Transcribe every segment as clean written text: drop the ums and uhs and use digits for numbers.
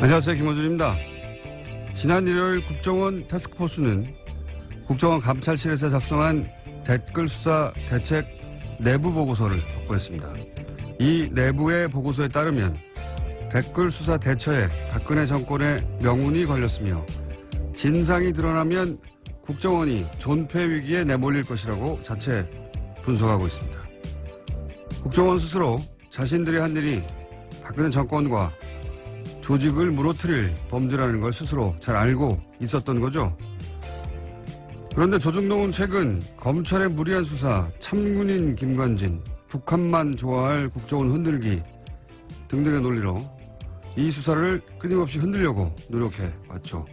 안녕하세요. 김호준입니다. 지난 일요일 국정원 태스크포스는 국정원 감찰실에서 작성한 댓글 수사 대책 내부 보고서를 확보했습니다. 이 내부의 보고서에 따르면 댓글 수사 대처에 박근혜 정권의 명운이 걸렸으며 진상이 드러나면 국정원이 존폐 위기에 내몰릴 것이라고 자체 분석하고 있습니다. 국정원 스스로 자신들이 한 일이 박근혜 정권과 조직을 무너뜨릴 범죄라는 걸 스스로 잘 알고 있었던 거죠. 그런데 조중동은 최근 검찰의 무리한 수사, 참군인 김관진, 북한만 좋아할 국정원 흔들기 등등의 논리로 이 수사를 끊임없이 흔들려고 노력해 왔죠.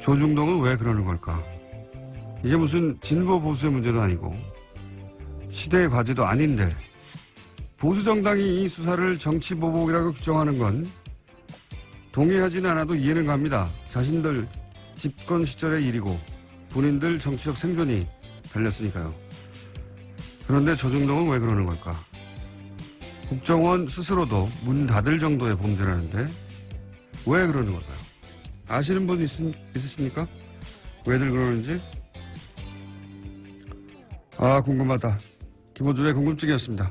조중동은 왜 그러는 걸까? 이게 무슨 진보 보수의 문제도 아니고 시대의 과제도 아닌데 보수 정당이 이 수사를 정치 보복이라고 규정하는 건 동의하지는 않아도 이해는 갑니다. 자신들 집권 시절의 일이고 본인들 정치적 생존이 달렸으니까요. 그런데 조중동은 왜 그러는 걸까? 국정원 스스로도 문 닫을 정도의 범죄라는데 왜 그러는 걸까요? 아시는 분 있으십니까? 왜들 그러는지? 아, 궁금하다. 김호준의 궁금증이었습니다.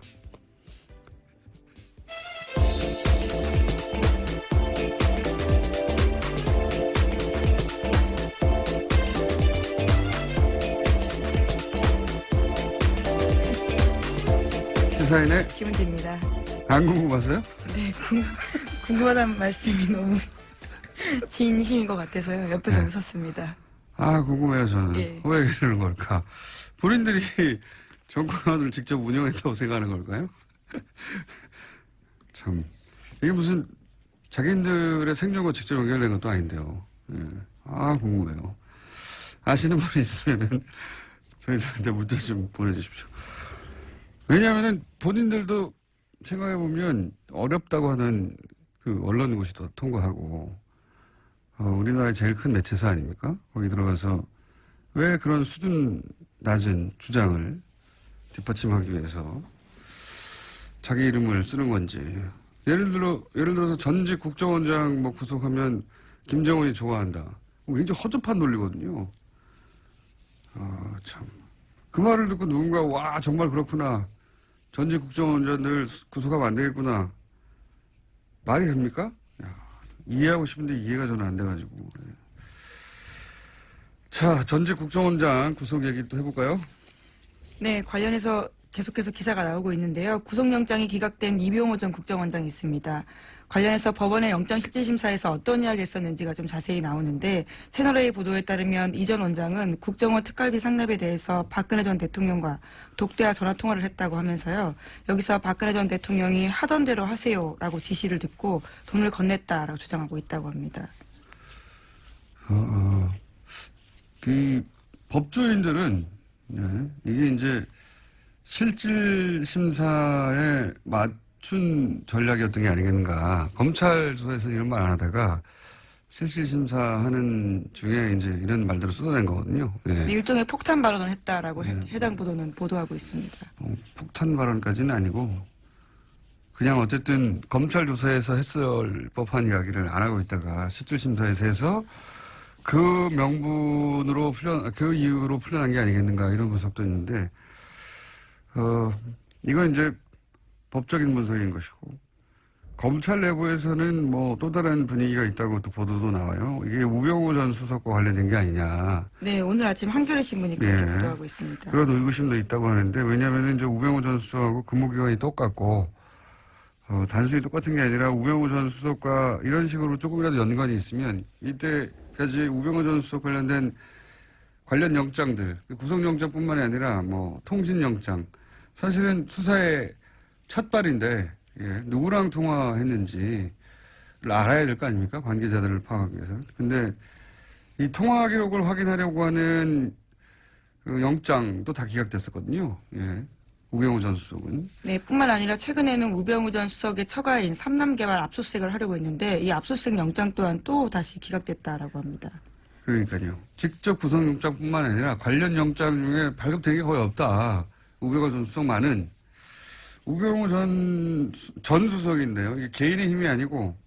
시사인의 김은지입니다. 안 궁금하세요? 네, 궁금하다는 말씀이 너무 진심인 것 같아서요. 옆에서 네. 웃었습니다. 아, 궁금해요, 저는. 예. 왜 그러는 걸까? 본인들이 정권을 직접 운영했다고 생각하는 걸까요? 참. 이게 무슨 자기들의 생존과 직접 연결된 것도 아닌데요. 예. 아, 궁금해요. 아시는 분 있으면은 저희들한테 문자 좀 보내주십시오. 왜냐하면은 본인들도 생각해보면 어렵다고 하는 그 언론고시도 통과하고, 우리나라의 제일 큰 매체사 아닙니까? 거기 들어가서 왜 그런 수준 낮은 주장을 뒷받침하기 위해서 자기 이름을 쓰는 건지. 예를 들어서 전직 국정원장 뭐 구속하면 김정은이 좋아한다. 굉장히 허접한 논리거든요. 아, 참. 그 말을 듣고 누군가, 와, 정말 그렇구나. 전직 국정원장들 구속하면 안 되겠구나. 말이 됩니까? 야, 이해하고 싶은데 이해가 저는 안 돼가지고. 자, 전직 국정원장 구속 얘기 또 해볼까요? 네, 관련해서 계속해서 기사가 나오고 있는데요. 구속영장이 기각된 이병호 전 국정원장이 있습니다. 관련해서 법원의 영장실질심사에서 어떤 이야기를 했었는지가 좀 자세히 나오는데 채널A 보도에 따르면 이 전 원장은 국정원 특갈비 상납에 대해서 박근혜 전 대통령과 독대와 전화통화를 했다고 하면서요. 여기서 박근혜 전 대통령이 하던 대로 하세요라고 지시를 듣고 돈을 건넸다라고 주장하고 있다고 합니다. 그 법조인들은 이게 이제 실질 심사에 맞춘 전략이었던 게 아니겠는가. 검찰 조사에서 이런 말 안 하다가 실질 심사하는 중에 이제 이런 말들을 쏟아낸 거거든요. 예. 일종의 폭탄 발언을 했다라고 해당 보도는 보도하고 있습니다. 폭탄 발언까지는 아니고 그냥 어쨌든 검찰 조사에서 했을 법한 이야기를 안 하고 있다가 실질 심사에서 해서 그 명분으로 그 이유로 풀려난 게 아니겠는가 이런 분석도 있는데, 이건 이제 법적인 분석인 것이고, 검찰 내부에서는 뭐 또 다른 분위기가 있다고 또 보도도 나와요. 이게 우병우 전 수석과 관련된 게 아니냐. 네, 오늘 아침 한겨레 신문이 그렇게 보도하고 있습니다. 그런 의구심도 있다고 하는데, 왜냐하면 이제 우병우 전 수석하고 근무기간이 똑같고, 단순히 똑같은 게 아니라 우병우 전 수석과 이런 식으로 조금이라도 연관이 있으면 이때까지 우병우 전 수석 관련된 관련 영장들, 구속영장뿐만이 아니라 뭐 통신영장, 사실은 수사의 첫 발인데 누구랑 통화했는지를 알아야 될 거 아닙니까? 관계자들을 파악하기 위해서. 근데 이 통화 기록을 확인하려고 하는 그 영장도 다 기각됐었거든요. 예. 우병우 전 수석은. 네, 뿐만 아니라 최근에는 우병우 전 수석의 처가인 삼남개발 압수수색을 하려고 했는데 이 압수수색 영장 또한 또 다시 기각됐다라고 합니다. 그러니까요. 직접 구속영장뿐만 아니라 관련 영장 중에 발급된 게 거의 없다. 우병우 전 수석만은. 우병우 전 수석인데요. 이게 개인의 힘이 아니고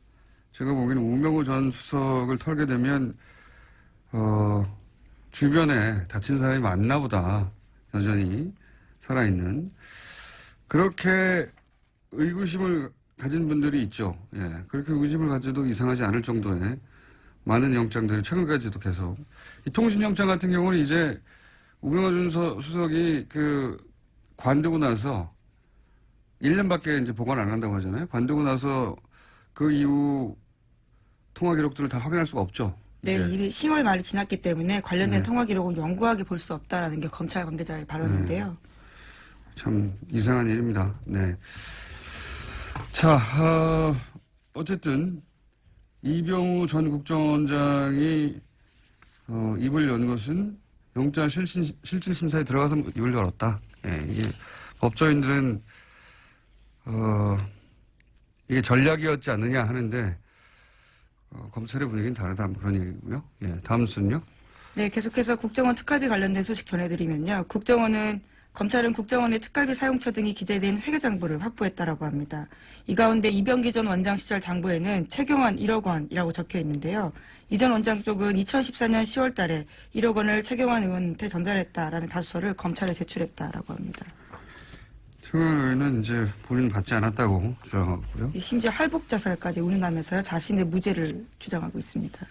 제가 보기에는 우병우 전 수석을 털게 되면 주변에 다친 사람이 많나 보다. 여전히 살아있는. 그렇게 의구심을 가진 분들이 있죠. 예. 그렇게 의구심을 가져도 이상하지 않을 정도의 많은 영장들이 최근까지도 계속. 이 통신영장 같은 경우는 이제 우병우 전 수석이 관두고 나서 1년밖에 이제 보관 안 한다고 하잖아요. 관두고 나서 그 이후 통화 기록들을 다 확인할 수가 없죠. 네, 이제. 이미 10월 말이 지났기 때문에 관련된 네. 통화 기록은 영구하게 볼 수 없다라는 게 검찰 관계자의 발언인데요. 참 이상한 일입니다. 네. 자, 어쨌든 이병우 전 국정원장이 입을 연 것은 영장 실질심사에 들어가서 입을 열었다. 예, 이게 법조인들은 이게 전략이었지 않느냐 하는데 검찰의 분위기는 다르다 그런 얘기고요. 예, 다음 순요. 네, 계속해서 국정원 특활비 관련된 소식 전해드리면요. 검찰은 국정원의 특활비 사용처 등이 기재된 회계장부를 확보했다라고 합니다. 이 가운데 이병기 전 원장 시절 장부에는 최경환 1억 원이라고 적혀 있는데요. 이 전 원장 쪽은 2014년 10월 달에 1억 원을 최경환 의원한테 전달했다라는 다수서를 검찰에 제출했다라고 합니다. 최경환 의원은 이제 본인 받지 않았다고 주장하고요. 심지어 할복 자살까지 운운하면서요. 자신의 무죄를 주장하고 있습니다.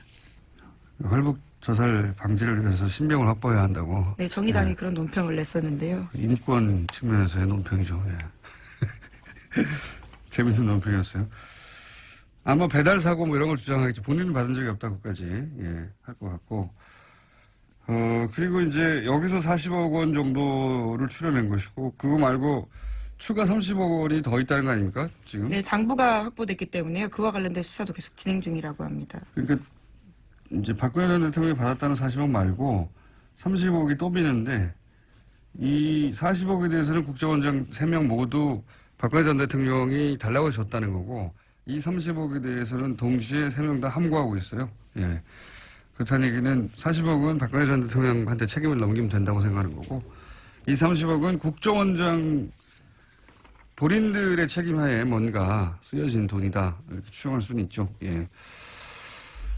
할복 자살 방지를 위해서 신병을 확보해야 한다고. 네, 정의당이 그런 논평을 냈었는데요. 인권 측면에서의 논평이죠. 예. 재밌는 논평이었어요. 아마 배달 사고 뭐 이런 걸 주장하겠지. 본인은 받은 적이 없다고까지 할 것 같고. 그리고 이제 여기서 40억 원 정도를 추려낸 것이고 그거 말고 추가 30억 원이 더 있다는 거 아닙니까? 지금? 네, 장부가 확보됐기 때문에요. 그와 관련된 수사도 계속 진행 중이라고 합니다. 그러니까 이제 박근혜 전 대통령이 받았다는 40억 말고 30억이 또 비는데 이 40억에 대해서는 국정원장 3명 모두 박근혜 전 대통령이 달라고 줬다는 거고 이 30억에 대해서는 동시에 3명 다 함구하고 있어요. 예. 그렇다는 얘기는 40억은 박근혜 전 대통령한테 책임을 넘기면 된다고 생각하는 거고 이 30억은 국정원장 본인들의 책임하에 뭔가 쓰여진 돈이다. 이렇게 추정할 수는 있죠. 예.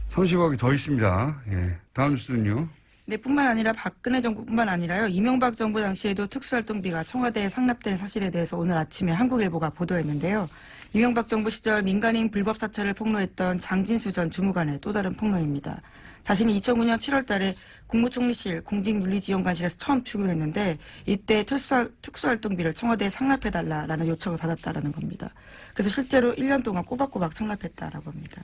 30억이 더 있습니다. 예. 다음 뉴스는요. 네, 뿐만 아니라 박근혜 정부뿐만 아니라요. 이명박 정부 당시에도 특수활동비가 청와대에 상납된 사실에 대해서 오늘 아침에 한국일보가 보도했는데요. 이명박 정부 시절 민간인 불법 사찰을 폭로했던 장진수 전 주무관의 또 다른 폭로입니다. 자신이 2009년 7월 달에 국무총리실 공직윤리지원관실에서 처음 출근했는데 이때 특수활동비를 청와대에 상납해달라라는 요청을 받았다라는 겁니다. 그래서 실제로 1년 동안 꼬박꼬박 상납했다라고 합니다.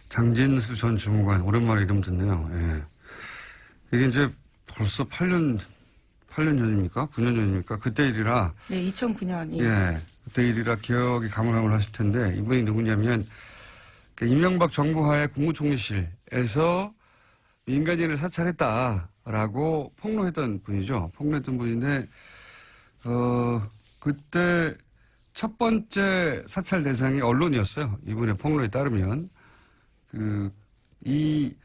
장진수 전 주무관 오랜만에 이름 듣네요. 예. 이게 이제 벌써 8년 전입니까? 9년 전입니까? 그때 일이라. 네, 2009년. 예. 그때 일이라 기억이 가물가물하실 텐데 이분이 누구냐면 이명박 정부 하에 국무총리실에서 민간인을 사찰했다라고 폭로했던 분이죠. 폭로했던 분인데 그때 첫 번째 사찰 대상이 언론이었어요. 이분의 폭로에 따르면 이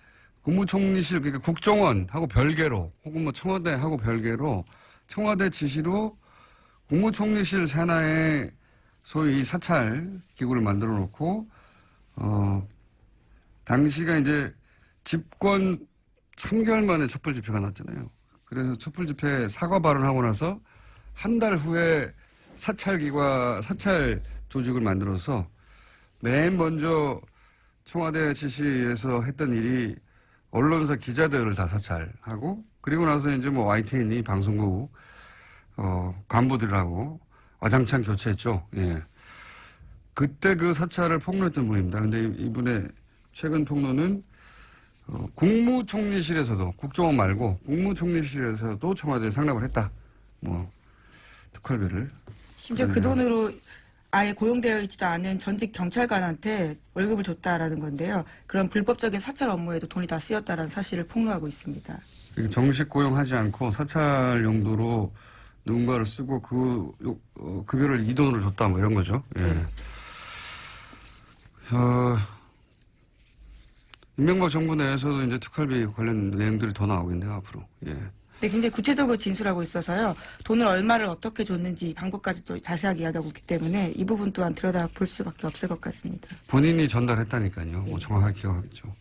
국무총리실 그러니까 국정원하고 별개로 혹은 뭐 청와대하고 별개로 청와대 지시로 국무총리실 산하에 소위 사찰 기구를 만들어 놓고 당시가 이제 집권 3개월 만에 촛불 집회가 났잖아요. 그래서 촛불 집회 사과 발언하고 나서 한 달 후에 사찰 조직을 만들어서 맨 먼저 청와대 지시에서 했던 일이 언론사 기자들을 다 사찰하고 그리고 나서 이제 뭐 YTN이 방송국 간부들하고 와장창 교체했죠. 예. 그때 그 사찰을 폭로했던 분입니다. 근데 이분의 최근 폭로는 국무총리실에서도 국정원 말고 국무총리실에서도 청와대에 상납을 했다. 뭐 특활비를. 심지어 그 돈으로 아예 고용되어 있지도 않은 전직 경찰관한테 월급을 줬다라는 건데요. 그런 불법적인 사찰 업무에도 돈이 다 쓰였다라는 사실을 폭로하고 있습니다. 정식 고용하지 않고 사찰 용도로 누군가를 쓰고 급여를 이 돈으로 줬다 뭐 이런 거죠. 예. 이명박 정부 내에서도 이제 특활비 관련 내용들이 더 나오겠네요, 앞으로. 예. 네, 굉장히 구체적으로 진술하고 있어서요. 돈을 얼마를 어떻게 줬는지 방법까지 또 자세하게 이야기하고 있기 때문에 이 부분 또한 들여다볼 수밖에 없을 것 같습니다. 본인이 전달했다니까요. 뭐 정확하게 기억하겠죠.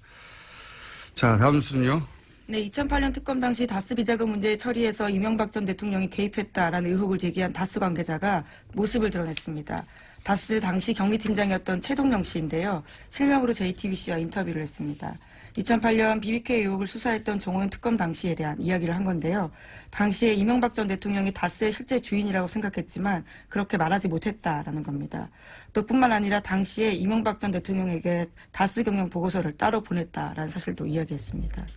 자, 다음 순요. 네, 2008년 특검 당시 다스 비자금 문제 처리에서 이명박 전 대통령이 개입했다라는 의혹을 제기한 다스 관계자가 모습을 드러냈습니다. 다스 당시 경리팀장이었던 최동영 씨인데요. 실명으로 JTBC와 인터뷰를 했습니다. 2008년 BBK 의혹을 수사했던 정호연 특검 당시에 대한 이야기를 한 건데요. 당시에 이명박 전 대통령이 다스의 실제 주인이라고 생각했지만 그렇게 말하지 못했다라는 겁니다. 또 뿐만 아니라 당시에 이명박 전 대통령에게 다스 경영 보고서를 따로 보냈다라는 사실도 이야기했습니다.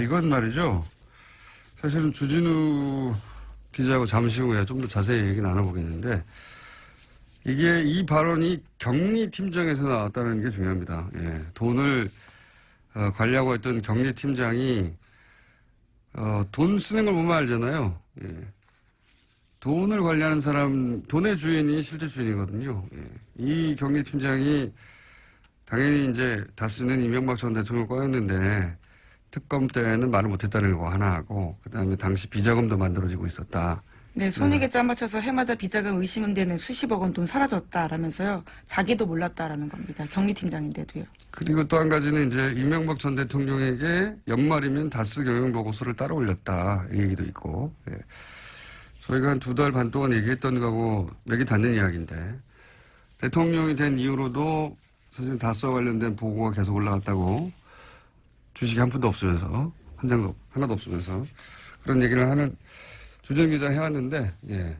이건 말이죠. 사실은 주진우 기자하고 잠시 후에 좀 더 자세히 얘기 나눠보겠는데 이게 이 발언이 격리팀장에서 나왔다는 게 중요합니다. 예, 돈을 관리하고 있던 격리팀장이 돈 쓰는 걸 보면 알잖아요. 예, 돈을 관리하는 사람, 돈의 주인이 실제 주인이거든요. 예, 이 격리팀장이 당연히 이제 다스는 이명박 전 대통령 거였는데 특검 때는 말을 못했다는 거 하나 하고 그다음에 당시 비자금도 만들어지고 있었다. 네, 손익에 짜맞춰서 해마다 비자금 의심은 되는 수십억 원 돈 사라졌다라면서요. 자기도 몰랐다라는 겁니다. 격리팀장인데도요. 그리고 또 한 가지는 이제 이명박 전 대통령에게 연말이면 다스 경영 보고서를 따로 올렸다. 이 얘기도 있고. 예. 저희가 한 2달 반 동안 얘기했던 거하고 맥이 닿는 이야기인데 대통령이 된 이후로도 사실 다스와 관련된 보고가 계속 올라갔다고 주식이 한 푼도 없으면서 한 장도 하나도 없으면서 그런 얘기를 하는 주전 기자 해왔는데 예.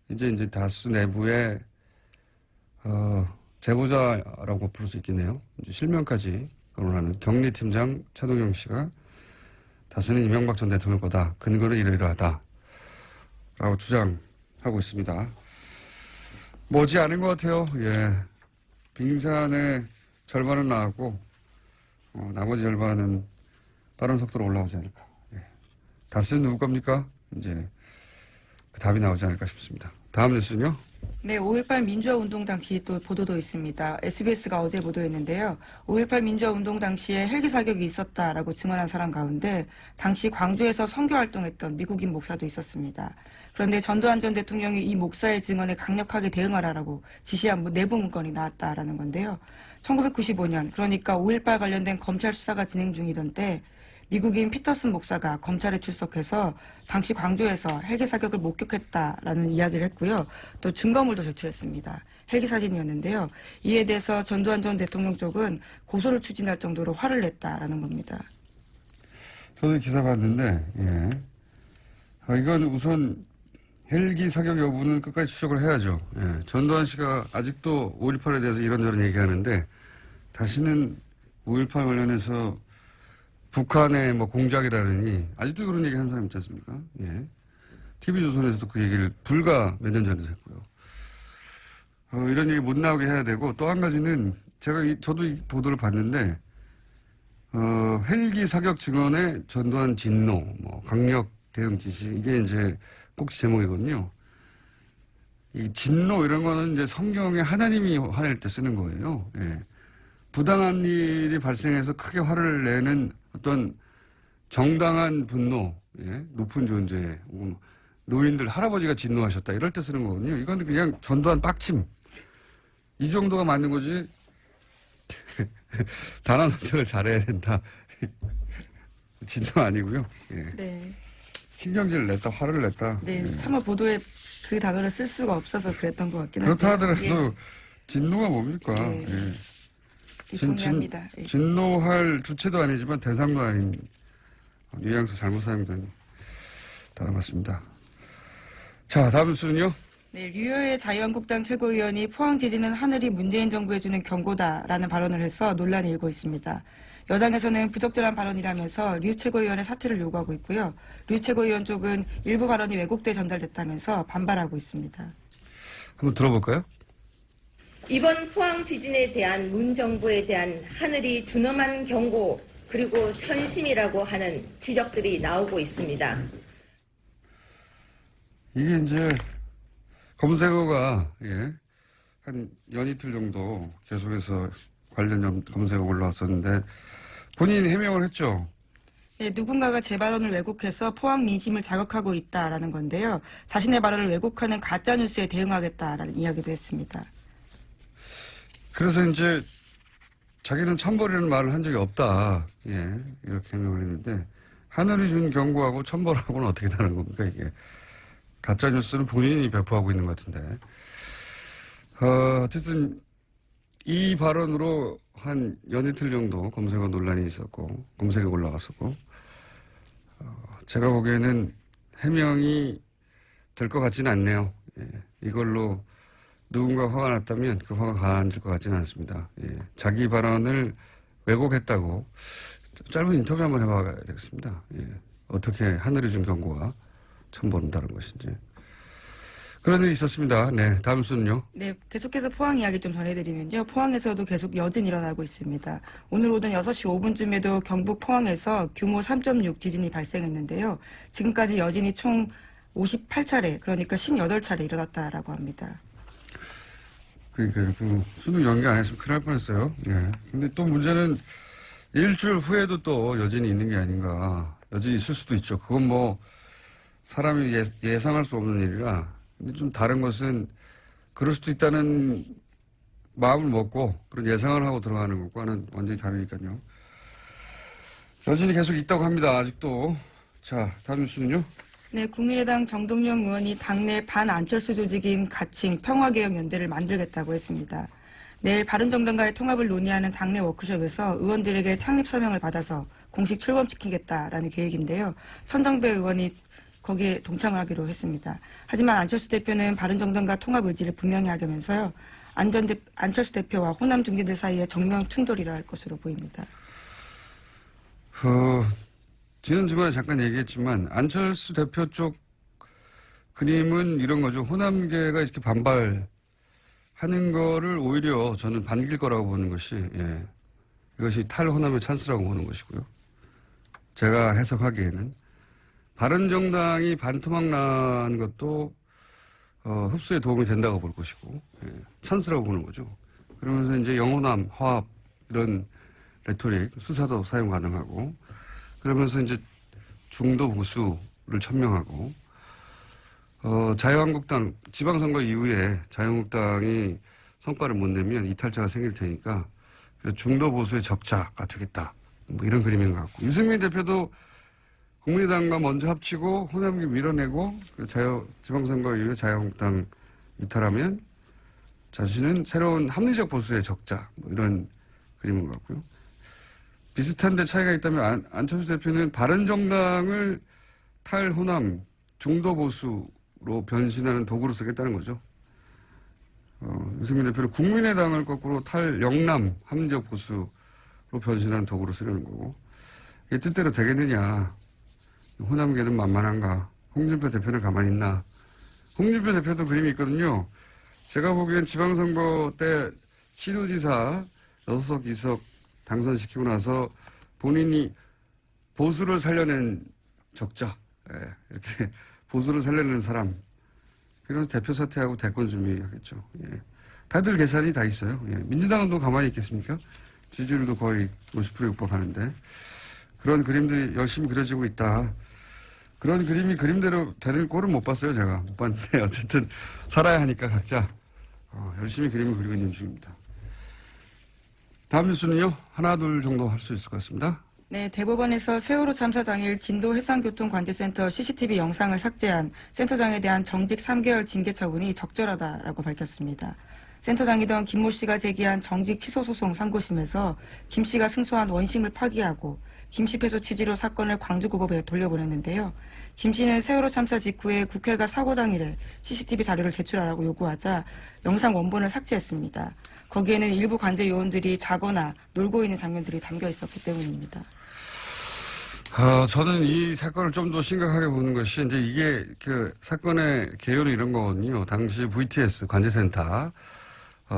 이제 다스 내부에 제보자라고 부를 수 있겠네요. 이제 실명까지 거론하는 격리팀장 최동영 씨가 다스는 이명박 전 대통령 거다. 근거는 이러이러하다. 라고 주장하고 있습니다. 머지 않은 것 같아요. 예. 빙산의 절반은 나왔고 나머지 절반은 빠른 속도로 올라오지 않을까. 예. 다스는 누구 겁니까? 이제 그 답이 나오지 않을까 싶습니다. 다음 뉴스는요? 네, 5.18 민주화 운동 당시 또 보도도 있습니다. SBS가 어제 보도했는데요. 5.18 민주화 운동 당시에 헬기 사격이 있었다라고 증언한 사람 가운데 당시 광주에서 선교 활동했던 미국인 목사도 있었습니다. 그런데 전두환 전 대통령이 이 목사의 증언에 강력하게 대응하라라고 지시한 내부 문건이 나왔다라는 건데요. 1995년, 그러니까 5.18 관련된 검찰 수사가 진행 중이던 때 미국인 피터슨 목사가 검찰에 출석해서 당시 광주에서 헬기 사격을 목격했다라는 이야기를 했고요. 또 증거물도 제출했습니다. 헬기 사진이었는데요. 이에 대해서 전두환 전 대통령 쪽은 고소를 추진할 정도로 화를 냈다라는 겁니다. 저도 기사 봤는데 이건 우선 헬기 사격 여부는 끝까지 추적을 해야죠. 예. 전두환 씨가 아직도 5.18에 대해서 이런저런 얘기하는데 다시는 5.18 관련해서 북한의 공작이라느니 아직도 그런 얘기 하는 사람 있지 않습니까? 예. TV조선에서도 그 얘기를 불과 몇 년 전에 했고요. 이런 얘기 못 나오게 해야 되고 또 한 가지는 저도 이 보도를 봤는데 헬기 사격 증언에 전두환 진노, 강력 대응 지시 이게 이제 꼭지 제목이거든요. 이 진노 이런 거는 이제 성경에 하나님이 화낼 때 쓰는 거예요. 예. 부당한 일이 발생해서 크게 화를 내는 어떤 정당한 분노, 예? 높은 존재, 노인들, 할아버지가 진노하셨다 이럴 때 쓰는 거거든요. 이건 그냥 전두환 빡침. 이 정도가 맞는 거지. 단한 선택을 잘해야 된다. 진노 아니고요. 예. 네. 신경질을 냈다, 화를 냈다. 네, 예. 차마 보도에 그 단어를 쓸 수가 없어서 그랬던 것 같긴 한데. 그렇다 하더라도 진노가 뭡니까? 네. 예. 동의합니다. 예. 진노할 주체도 아니지만 대상도 아닌 뉘앙스 잘못 사용된 단어 같습니다. 자, 다음 뉴스는요? 네, 류효의 자유한국당 최고위원이 포항 지진은 하늘이 문재인 정부에 주는 경고다라는 발언을 해서 논란이 일고 있습니다. 여당에서는 부적절한 발언이라면서 류 최고위원의 사퇴를 요구하고 있고요. 류 최고위원 쪽은 일부 발언이 왜곡돼 전달됐다면서 반발하고 있습니다. 한번 들어볼까요? 이번 포항 지진에 대한 문 정부에 대한 하늘이 준엄한 경고 그리고 천심이라고 하는 지적들이 나오고 있습니다. 이게 이제 검색어가 한 연이틀 정도 계속해서 관련 검색어 올라왔었는데 본인이 해명을 했죠. 예, 누군가가 제 발언을 왜곡해서 포항 민심을 자극하고 있다라는 건데요. 자신의 발언을 왜곡하는 가짜뉴스에 대응하겠다라는 이야기도 했습니다. 그래서 이제 자기는 천벌이라는 말을 한 적이 없다. 예, 이렇게 해명을 했는데 하늘이 준 경고하고 천벌하고는 어떻게 다른 겁니까 이게. 가짜뉴스는 본인이 배포하고 있는 것 같은데. 어쨌든 이 발언으로 한 연이틀 정도 검색어 논란이 있었고 검색에 올라갔었고 제가 보기에는 해명이 될 것 같지는 않네요. 예, 이걸로 누군가 화가 났다면 그 화가 가라앉을 것 같지는 않습니다. 예, 자기 발언을 왜곡했다고 짧은 인터뷰 한번 해봐야 되겠습니다. 예, 어떻게 하늘이 준 경고와 천벌은 다른 것인지. 그런 일이 있었습니다. 네, 다음 순요. 네, 계속해서 포항 이야기 좀 전해드리면요. 포항에서도 계속 여진 일어나고 있습니다. 오늘 오전 6시 5분쯤에도 경북 포항에서 규모 3.6 지진이 발생했는데요. 지금까지 여진이 총 58차례, 그러니까 58차례 일어났다라고 합니다. 그러니까 그 수능 연기 안 했으면 큰일 날 뻔했어요. 예. 근데 또 문제는 일주일 후에도 또 여진이 있는 게 아닌가. 여진이 있을 수도 있죠. 그건 뭐 사람이 예상할 수 없는 일이라. 근데 좀 다른 것은 그럴 수도 있다는 마음을 먹고 그런 예상을 하고 들어가는 것과는 완전히 다르니까요. 여진이 계속 있다고 합니다. 아직도. 자, 다음 뉴스는요. 네, 국민의당 정동영 의원이 당내 반안철수 조직인 가칭 평화개혁연대를 만들겠다고 했습니다. 내일 바른정당과의 통합을 논의하는 당내 워크숍에서 의원들에게 창립 서명을 받아서 공식 출범시키겠다라는 계획인데요. 천정배 의원이 거기에 동참을 하기로 했습니다. 하지만 안철수 대표는 바른정당과 통합 의지를 분명히 하면서요. 안철수 대표와 호남 중진들 사이에 정면 충돌이 일어날 것으로 보입니다. 지난 주말에 잠깐 얘기했지만 안철수 대표 쪽 그림은 이런 거죠. 호남계가 이렇게 반발하는 거를 오히려 저는 반길 거라고 보는 것이 이것이 탈호남의 찬스라고 보는 것이고요. 제가 해석하기에는 바른정당이 반토막 난 것도 흡수에 도움이 된다고 볼 것이고 찬스라고 보는 거죠. 그러면서 이제 영호남, 화합 이런 레토릭, 수사도 사용 가능하고 그러면서 이제 중도 보수를 천명하고 자유한국당 지방선거 이후에 자유한국당이 성과를 못 내면 이탈자가 생길 테니까 중도 보수의 적자가 되겠다. 뭐 이런 그림인 것 같고 유승민 대표도 국민의당과 먼저 합치고 호남기 밀어내고 지방선거 이후에 자유한국당 이탈하면 자신은 새로운 합리적 보수의 적자 뭐 이런 그림인 것 같고요. 비슷한데 차이가 있다면 안철수 대표는 바른정당을 탈호남 중도보수로 변신하는 도구로 쓰겠다는 거죠. 유승민 대표는 국민의당을 거꾸로 탈영남 합리적 보수로 변신하는 도구로 쓰려는 거고 이게 뜻대로 되겠느냐. 호남계는 만만한가. 홍준표 대표는 가만히 있나. 홍준표 대표도 그림이 있거든요. 제가 보기엔 지방선거 때 시도지사 6석 2석 당선시키고 나서 본인이 보수를 살려낸 적자, 이렇게 보수를 살려낸 사람. 그래서 대표 사퇴하고 대권 준비하겠죠. 다들 계산이 다 있어요. 민주당은 또 가만히 있겠습니까? 지지율도 거의 50%에 육박하는데 그런 그림들이 열심히 그려지고 있다. 그런 그림이 그림대로 되는 꼴은 못 봤어요. 제가 못 봤는데 어쨌든 살아야 하니까 각자 열심히 그림을 그리고 있는 중입니다. 다음 뉴스는요. 하나 둘 정도 할 수 있을 것 같습니다. 네, 대법원에서 세월호 참사 당일 진도 해상교통관제센터 CCTV 영상을 삭제한 센터장에 대한 정직 3개월 징계 처분이 적절하다라고 밝혔습니다. 센터장이던 김모 씨가 제기한 정직 취소 소송 상고심에서 김 씨가 승소한 원심을 파기하고 김 씨 패소 취지로 사건을 광주고법에 돌려보냈는데요. 김 씨는 세월호 참사 직후에 국회가 사고 당일에 CCTV 자료를 제출하라고 요구하자 영상 원본을 삭제했습니다. 거기에는 일부 관제 요원들이 자거나 놀고 있는 장면들이 담겨 있었기 때문입니다. 저는 이 사건을 좀 더 심각하게 보는 것이 이제 이게 그 사건의 개요는 이런 거거든요. 당시 VTS 관제센터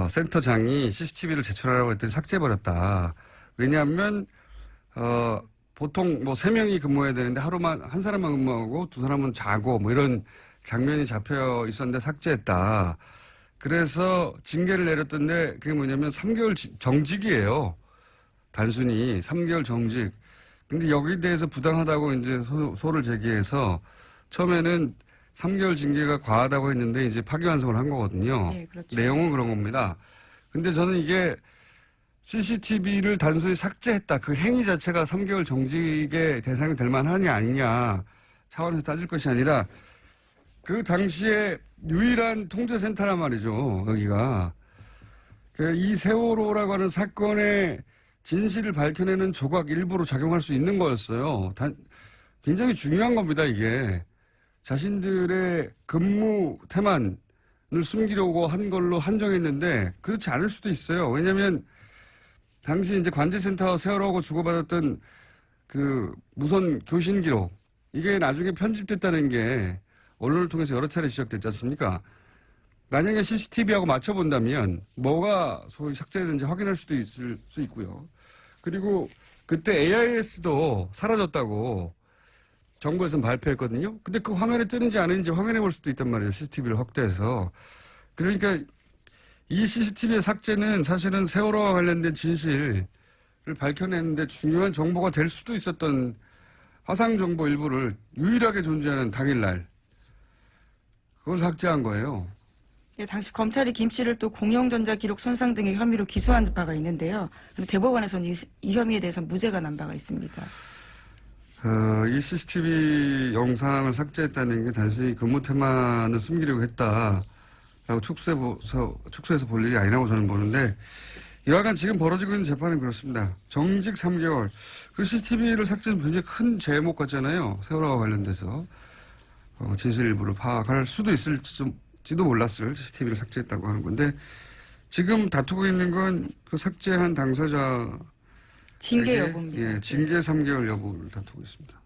센터장이 CCTV를 제출하라고 했더니 삭제해버렸다. 왜냐하면 보통 뭐 3명이 근무해야 되는데 하루만 한 사람만 근무하고 2사람은 자고 뭐 이런 장면이 잡혀 있었는데 삭제했다. 그래서 징계를 내렸던데 그게 뭐냐면 3개월 정직이에요. 단순히 3개월 정직. 근데 여기에 대해서 부당하다고 이제 소를 제기해서 처음에는 3개월 징계가 과하다고 했는데 이제 파기환송을 한 거거든요. 네, 그렇죠. 내용은 그런 겁니다. 근데 저는 이게 CCTV를 단순히 삭제했다. 그 행위 자체가 3개월 정직의 대상이 될 만하냐 아니냐 차원에서 따질 것이 아니라 그 당시에 유일한 통제센터란 말이죠. 여기가. 이 세월호라고 하는 사건의 진실을 밝혀내는 조각 일부로 작용할 수 있는 거였어요. 굉장히 중요한 겁니다, 이게. 자신들의 근무 태만을 숨기려고 한 걸로 한정했는데 그렇지 않을 수도 있어요. 왜냐하면 당시 이제 관제센터와 세월호하고 주고받았던 그 무선 교신 기록 이게 나중에 편집됐다는 게 언론을 통해서 여러 차례 지적됐지 않습니까? 만약에 CCTV하고 맞춰본다면 뭐가 소위 삭제됐는지 확인할 수도 있을 수 있고요. 그리고 그때 AIS도 사라졌다고 정부에서는 발표했거든요. 근데 그 화면에 뜨는지 안 뜨는지 확인해 볼 수도 있단 말이에요. CCTV를 확대해서. 그러니까 이 CCTV의 삭제는 사실은 세월호와 관련된 진실을 밝혀내는데 중요한 정보가 될 수도 있었던 화상 정보 일부를 유일하게 존재하는 당일날 그걸 삭제한 거예요. 네, 당시 검찰이 김 씨를 또 공영전자 기록 손상 등의 혐의로 기소한 바가 있는데요. 그런데 대법원에서는 이 혐의에 대해서 무죄가 난 바가 있습니다. 이 CCTV 영상을 삭제했다는 게 단순히 근무 태만을 숨기려고 했다라고 축소해서 볼 일이 아니라고 저는 보는데 이와간 지금 벌어지고 있는 재판은 그렇습니다. 정직 3개월. 그 CCTV를 삭제는 굉장히 큰 제목 같잖아요. 세월호와 관련돼서. 진실 일부를 파악할 수도 있을지도 몰랐을 CCTV를 삭제했다고 하는 건데 지금 다투고 있는 건 그 삭제한 당사자 징계 여부입니다. 예, 징계 3개월 여부를 다투고 있습니다.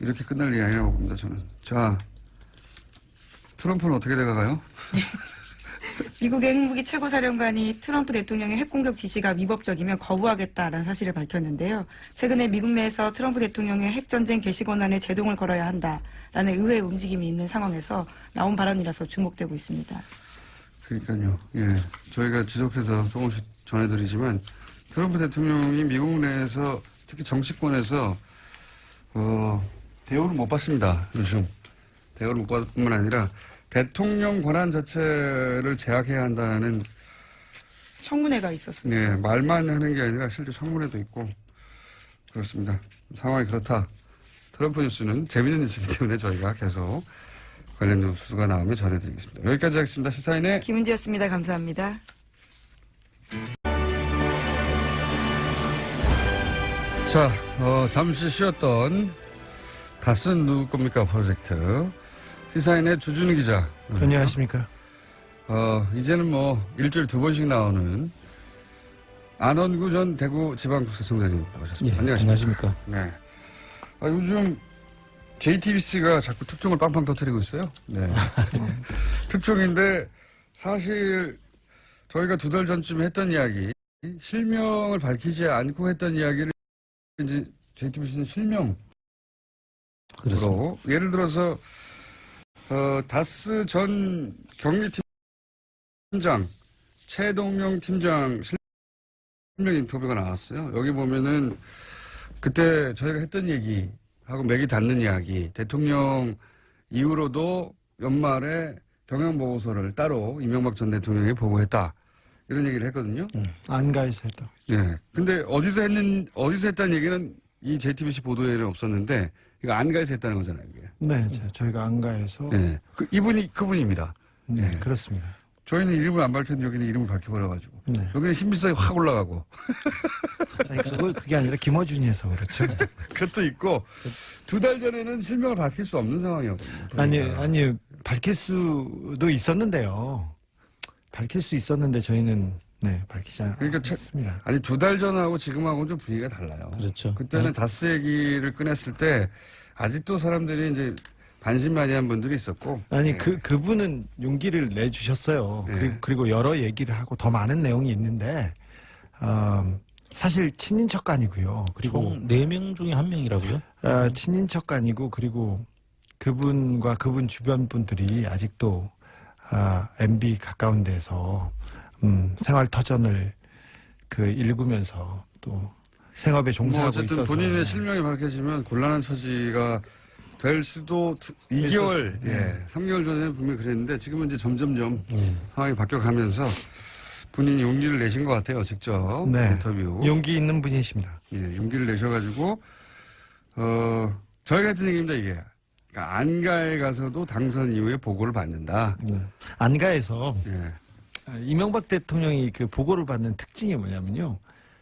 이렇게 끝날 일이 아니라고 봅니다, 저는. 자, 트럼프는 어떻게 돼가요? 미국의 핵무기 최고사령관이 트럼프 대통령의 핵공격 지시가 위법적이면 거부하겠다라는 사실을 밝혔는데요. 최근에 미국 내에서 트럼프 대통령의 핵전쟁 개시 권한에 제동을 걸어야 한다라는 의회의 움직임이 있는 상황에서 나온 발언이라서 주목되고 있습니다. 그러니까요. 예, 저희가 지속해서 조금씩 전해드리지만 트럼프 대통령이 미국 내에서 특히 정치권에서 대우를 못 받습니다. 요즘. 대우를 못 받을 뿐만 아니라 대통령 권한 자체를 제약해야 한다는 청문회가 있었습니다. 네, 말만 하는 게 아니라 실제 청문회도 있고 그렇습니다. 상황이 그렇다. 트럼프 뉴스는 재미있는 뉴스이기 때문에 저희가 계속 관련 뉴스가 나오면 전해드리겠습니다. 여기까지 하겠습니다. 시사인의 김은지였습니다. 감사합니다. 자, 잠시 쉬었던 다스는 누구 겁니까 프로젝트 시사인의 주준우 기자. 안녕하십니까. 이제는 뭐 일주일에 2번씩 나오는 안원구 전 대구지방국세청장님 나오셨습니다. 예, 안녕하십니까. 네. 요즘 JTBC가 자꾸 특종을 빵빵 터뜨리고 있어요. 네. 특종인데 사실 저희가 2달 전쯤에 했던 이야기, 실명을 밝히지 않고 했던 이야기를 이제 JTBC는 실명으로 그렇습니다. 예를 들어서 다스 전 경리팀장 최동명 팀장 실명 인터뷰가 나왔어요. 여기 보면은 그때 저희가 했던 얘기하고 맥이 닿는 이야기, 대통령 이후로도 연말에 경영보고서를 따로 이명박 전 대통령이 보고했다. 이런 얘기를 했거든요. 안가에서 했다. 네. 근데 어디서 했다는 얘기는 이 JTBC 보도에는 없었는데 이거 안가에서 했다는 거잖아요, 이게. 네, 저희가 안가에서. 네. 이분이 그분입니다. 네, 네. 그렇습니다. 저희는 이름을 안 밝혔는데 여기는 이름을 밝혀버려가지고. 네. 여기는 신비성이 확 올라가고. 아니, 그게 아니라 김어준이 해서 그렇죠. 그것도 있고, 2달 전에는 실명을 밝힐 수 없는 상황이었거든요. 아니, 밝힐 수도 있었는데요. 밝힐 수 있었는데 저희는, 네, 밝히지 그러니까 않았습니다. 아니, 2달 전하고 지금하고는 좀 분위기가 달라요. 그렇죠. 그때는 다스 얘기를 꺼냈을 때, 아직도 사람들이 이제 반신반의한 분들이 있었고. 아니, 네. 그분은 용기를 내주셨어요. 네. 그리고 여러 얘기를 하고 더 많은 내용이 있는데, 사실 친인척간이고요. 그리고 총 4명 중에 1명이라고요? 친인척간이고, 그리고 그분과 그분 주변 분들이 아직도 MB 가까운 데서 생활 터전을 읽으면서 또 생업에 뭐 종사하고 어쨌든 있어서 본인의 실명이 밝혀지면 곤란한 처지가 될 수도 2개월, 네. 3개월 전에는 분명히 그랬는데 지금은 이제 점점점 예. 상황이 바뀌어가면서 본인이 용기를 내신 것 같아요, 직접. 네. 인터뷰. 용기 있는 분이십니다. 예, 용기를 내셔가지고, 저희 같은 얘기입니다, 이게. 그러니까 안가에 가서도 당선 이후에 보고를 받는다. 네. 안가에서 예. 이명박 대통령이 그 보고를 받는 특징이 뭐냐면요.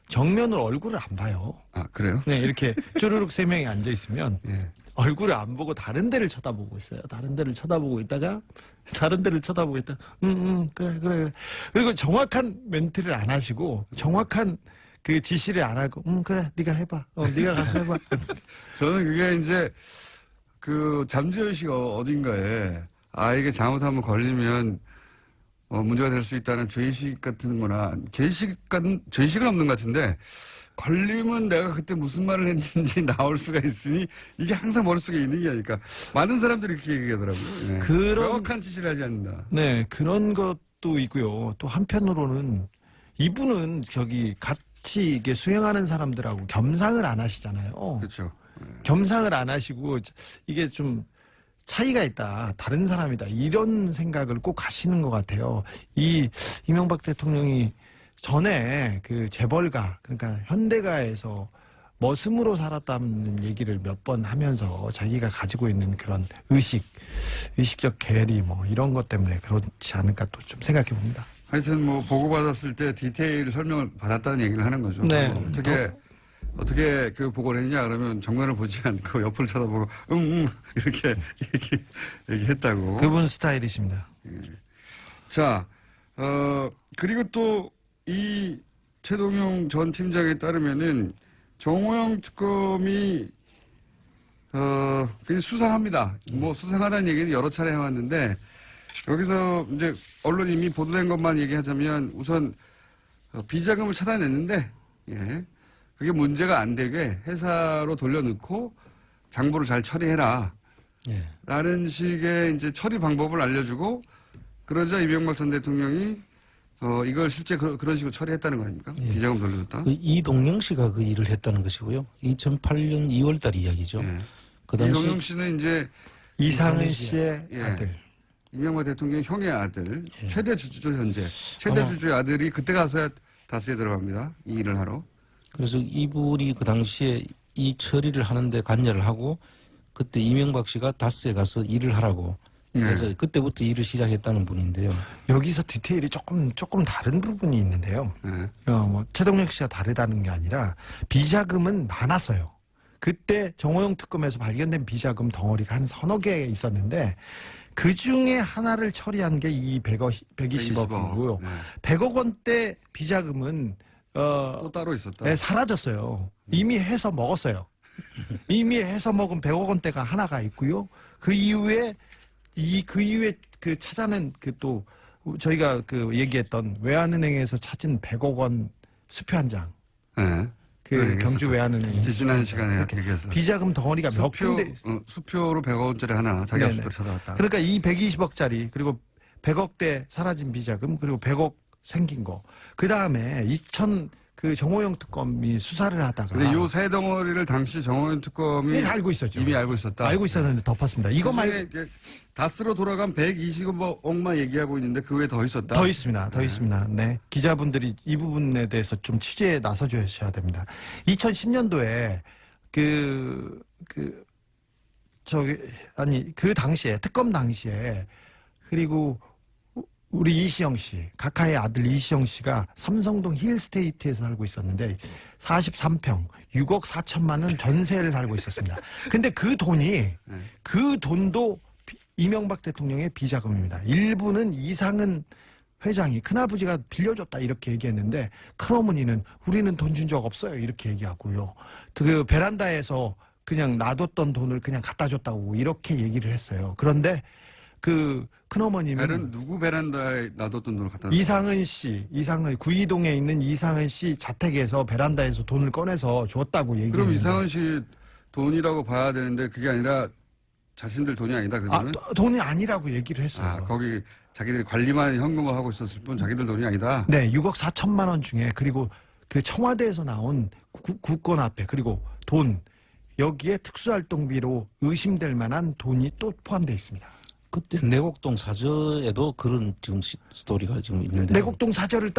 정면으로 얼굴을 안 봐요. 아, 그래요? 네, 이렇게 쭈르륵 3명이 앉아 있으면 예. 얼굴을 안 보고 다른 데를 쳐다보고 있어요. 다른 데를 쳐다보고 있다가 다른 데를 쳐다보고 있다가 그래. 그리고 정확한 멘트를 안 하시고 정확한 그 지시를 안 하고 그래 네가 해봐. 네가 가서 해봐. 저는 그게 이제 그 잠재의식 어딘가에 이게 잘못하면 걸리면 문제가 될 수 있다는 죄의식 같은 거나 죄의식은 없는 것 같은데 걸리면 내가 그때 무슨 말을 했는지 나올 수가 있으니 이게 항상 머릿속에 있는 게 아닐까. 많은 사람들이 그렇게 얘기하더라고요. 네. 명확한 지시를 하지 않는다. 네, 그런 것도 있고요. 또 한편으로는 이분은 같이 이게 수행하는 사람들하고 겸상을 안 하시잖아요. 그렇죠. 겸상을 안 하시고 이게 좀 차이가 있다. 다른 사람이다. 이런 생각을 꼭 하시는 것 같아요. 이 이명박 대통령이 전에 그 재벌가, 그러니까 현대가에서 머슴으로 살았다는 얘기를 몇 번 하면서 자기가 가지고 있는 그런 의식적 괴리 뭐 이런 것 때문에 그렇지 않을까 또 좀 생각해 봅니다. 하여튼 뭐 보고받았을 때 디테일 설명을 받았다는 얘기를 하는 거죠. 네. 어떻게 그 보고를 했냐 그러면 정면을 보지 않고 옆을 쳐다보고 이렇게 얘기했다고. 그분 스타일이십니다. 자, 그리고 또 이 최동용 전 팀장에 따르면은 정호영 특검이 그냥 수상합니다. 뭐 수상하다는 얘기는 여러 차례 해왔는데 여기서 이제 언론이 이미 보도된 것만 얘기하자면 우선 비자금을 찾아냈는데 그게 문제가 안 되게 회사로 돌려넣고 장부를 잘 처리해라. 예. 라는 식의 이제 처리 방법을 알려주고 그러자 이명박 전 대통령이 이걸 실제 그런 식으로 처리했다는 거 아닙니까? 예. 비자금 돌려줬다. 그 이동영 씨가 그 일을 했다는 것이고요. 2008년 2월달 이야기죠. 예. 그 당시 이동영 씨는 이제 이상은 씨의 예. 아들. 이명박 대통령의 형의 아들, 예. 최대 주주죠 현재. 최대 주주의 아들이 그때 가서야 다스에 들어갑니다. 이 일을 하러. 그래서 이분이 그 당시에 이 처리를 하는데 관여를 하고 그때 이명박 씨가 다스에 가서 일을 하라고 그래서 그때부터 일을 시작했다는 분인데요. 여기서 디테일이 조금 다른 부분이 있는데요. 네. 뭐 최동영 씨가 다르다는 게 아니라 비자금은 많았어요. 그때 정호영 특검에서 발견된 비자금 덩어리가 한 서너 개 있었는데 그 중에 하나를 처리한 게 이 120억이고요. 네. 100억 원대 비자금은 또 따로 있었다. 네, 사라졌어요. 이미 해서 먹었어요. 이미 해서 먹은 100억 원대가 하나가 있고요. 그 이후에 그 찾아낸 또 저희가 그 얘기했던 외환은행에서 찾은 100억 원 수표 한 장. 네. 그 경주 외환은행. 지난 시간에 얘기해서. 비자금 덩어리가 몇 군데. 수표로 100억 원짜리 하나 자기 네네. 수표로 찾아왔다. 그러니까 이 120억짜리 그리고 100억대 사라진 비자금 그리고 100억 생긴 거. 그 다음에 그 정호영 특검이 수사를 하다가. 근데 요 세 덩어리를 당시 정호영 특검이 다 알고 있었죠. 이미 알고 있었다. 알고 있었는데 덮었습니다. 이거 말고 다스로 돌아간 120억만 얘기하고 있는데 그 외에 더 있었다. 더 있습니다. 더 있습니다. 네. 기자분들이 이 부분에 대해서 좀 취재에 나서 주셔야 됩니다. 2010년도에 그 당시에 특검 당시에 그리고 우리 이시영 씨, 각하의 아들 이시영 씨가 삼성동 힐스테이트에서 살고 있었는데 43평, 6억 4천만 원 전세를 살고 있었습니다. 근데 그 돈도 이명박 대통령의 비자금입니다. 일부는 이상은 회장이 큰아버지가 빌려줬다 이렇게 얘기했는데 큰어머니는 우리는 돈 준 적 없어요 이렇게 얘기하고요. 그 베란다에서 그냥 놔뒀던 돈을 그냥 갖다 줬다고 이렇게 얘기를 했어요. 그런데 그 큰어머님은 누구 베란다에 놔뒀던 돈을 갖다 이상은 구이동에 있는 이상은 씨 자택에서 베란다에서 돈을 꺼내서 줬다고 얘기했는데 그럼 이상은 씨 돈이라고 봐야 되는데 그게 아니라 자신들 돈이 아니다 그 돈은? 돈이 아니라고 얘기를 했어요. 거기 자기들이 관리만 현금을 하고 있었을 뿐 자기들 돈이 아니다? 네, 6억 4천만 원 중에 그리고 그 청와대에서 나온 국권 앞에 그리고 돈 여기에 특수활동비로 의심될 만한 돈이 또 포함되어 있습니다. 그때 내곡동 사저에도 그런 지금 스토리가 지금 있는데 내곡동 사저를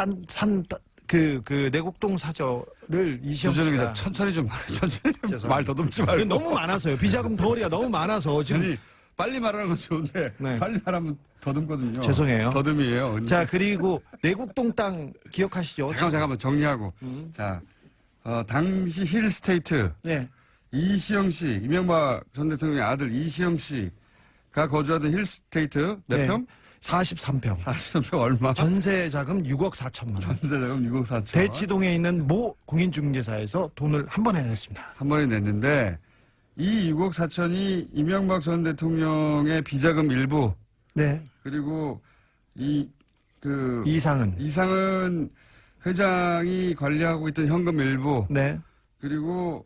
그 내곡동 사저를 이시영 주진우 기자 씨가 천천히 좀 말해. 천천히 죄송합니다. 말 더듬지 말고. 너무 많아서요. 비자금 덩어리가 너무 많아서 지금 아니 빨리 말하는 건 좋은데 네. 빨리 말하면 더듬거든요. 죄송해요. 더듬이에요. 자 그리고 내곡동 땅 기억하시죠? 잠깐만 정리하고. 자 당시 힐스테이트 네. 이시영 씨, 이명박 전 대통령의 아들 이시영 씨가 거주하던 힐스테이트 몇 네. 평? 43평. 43평 얼마? 전세 자금 6억 4천만 원. 전세자금 6억 4천. 대치동에 있는 모 공인중개사에서 돈을 한 번에 냈습니다. 한 번에 냈는데 이 6억 4천이 이명박 전 대통령의 비자금 일부 네. 그리고 이상은 회장이 관리하고 있던 현금 일부 네. 그리고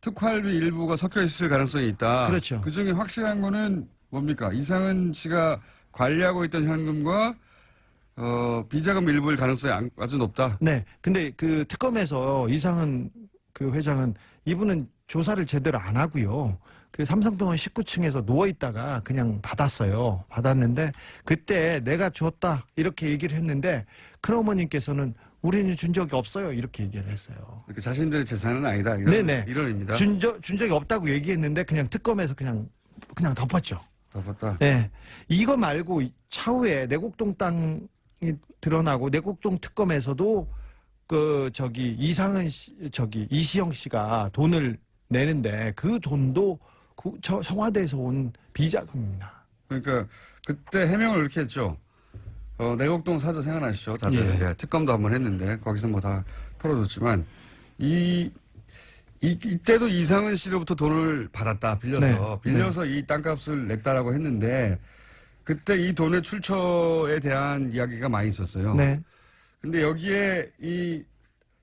특활비 일부가 섞여 있을 가능성이 있다. 그렇죠. 그 중에 확실한 거는 뭡니까? 이상은 씨가 관리하고 있던 현금과 비자금 일부일 가능성이 아주 높다. 네. 근데 그 특검에서 이상은 그 회장은 이분은 조사를 제대로 안 하고요. 그 삼성병원 19층에서 누워 있다가 그냥 받았어요. 받았는데 그때 내가 줬다 이렇게 얘기를 했는데 큰어머님께서는 우리는 준 적이 없어요 이렇게 얘기를 했어요. 이렇게 자신들의 재산은 아니다. 네네. 이론입니다. 준 적이 없다고 얘기했는데 그냥 특검에서 그냥 덮었죠. 덮었다. 네. 이거 말고 차후에 내곡동 땅이 드러나고 내곡동 특검에서도 이시영 씨가 돈을 내는데 그 돈도 청와대에서 온 비자금입니다. 그러니까 그때 해명을 이렇게 했죠. 내곡동 사저 생각나시죠? 다들. 예. 예, 특검도 한번 했는데 거기서 뭐 다 털어줬지만 이때도 이상은 씨로부터 돈을 받았다. 빌려서. 네. 빌려서 이 땅값을 냈다라고 했는데 그때 이 돈의 출처에 대한 이야기가 많이 있었어요. 네. 근데 여기에 이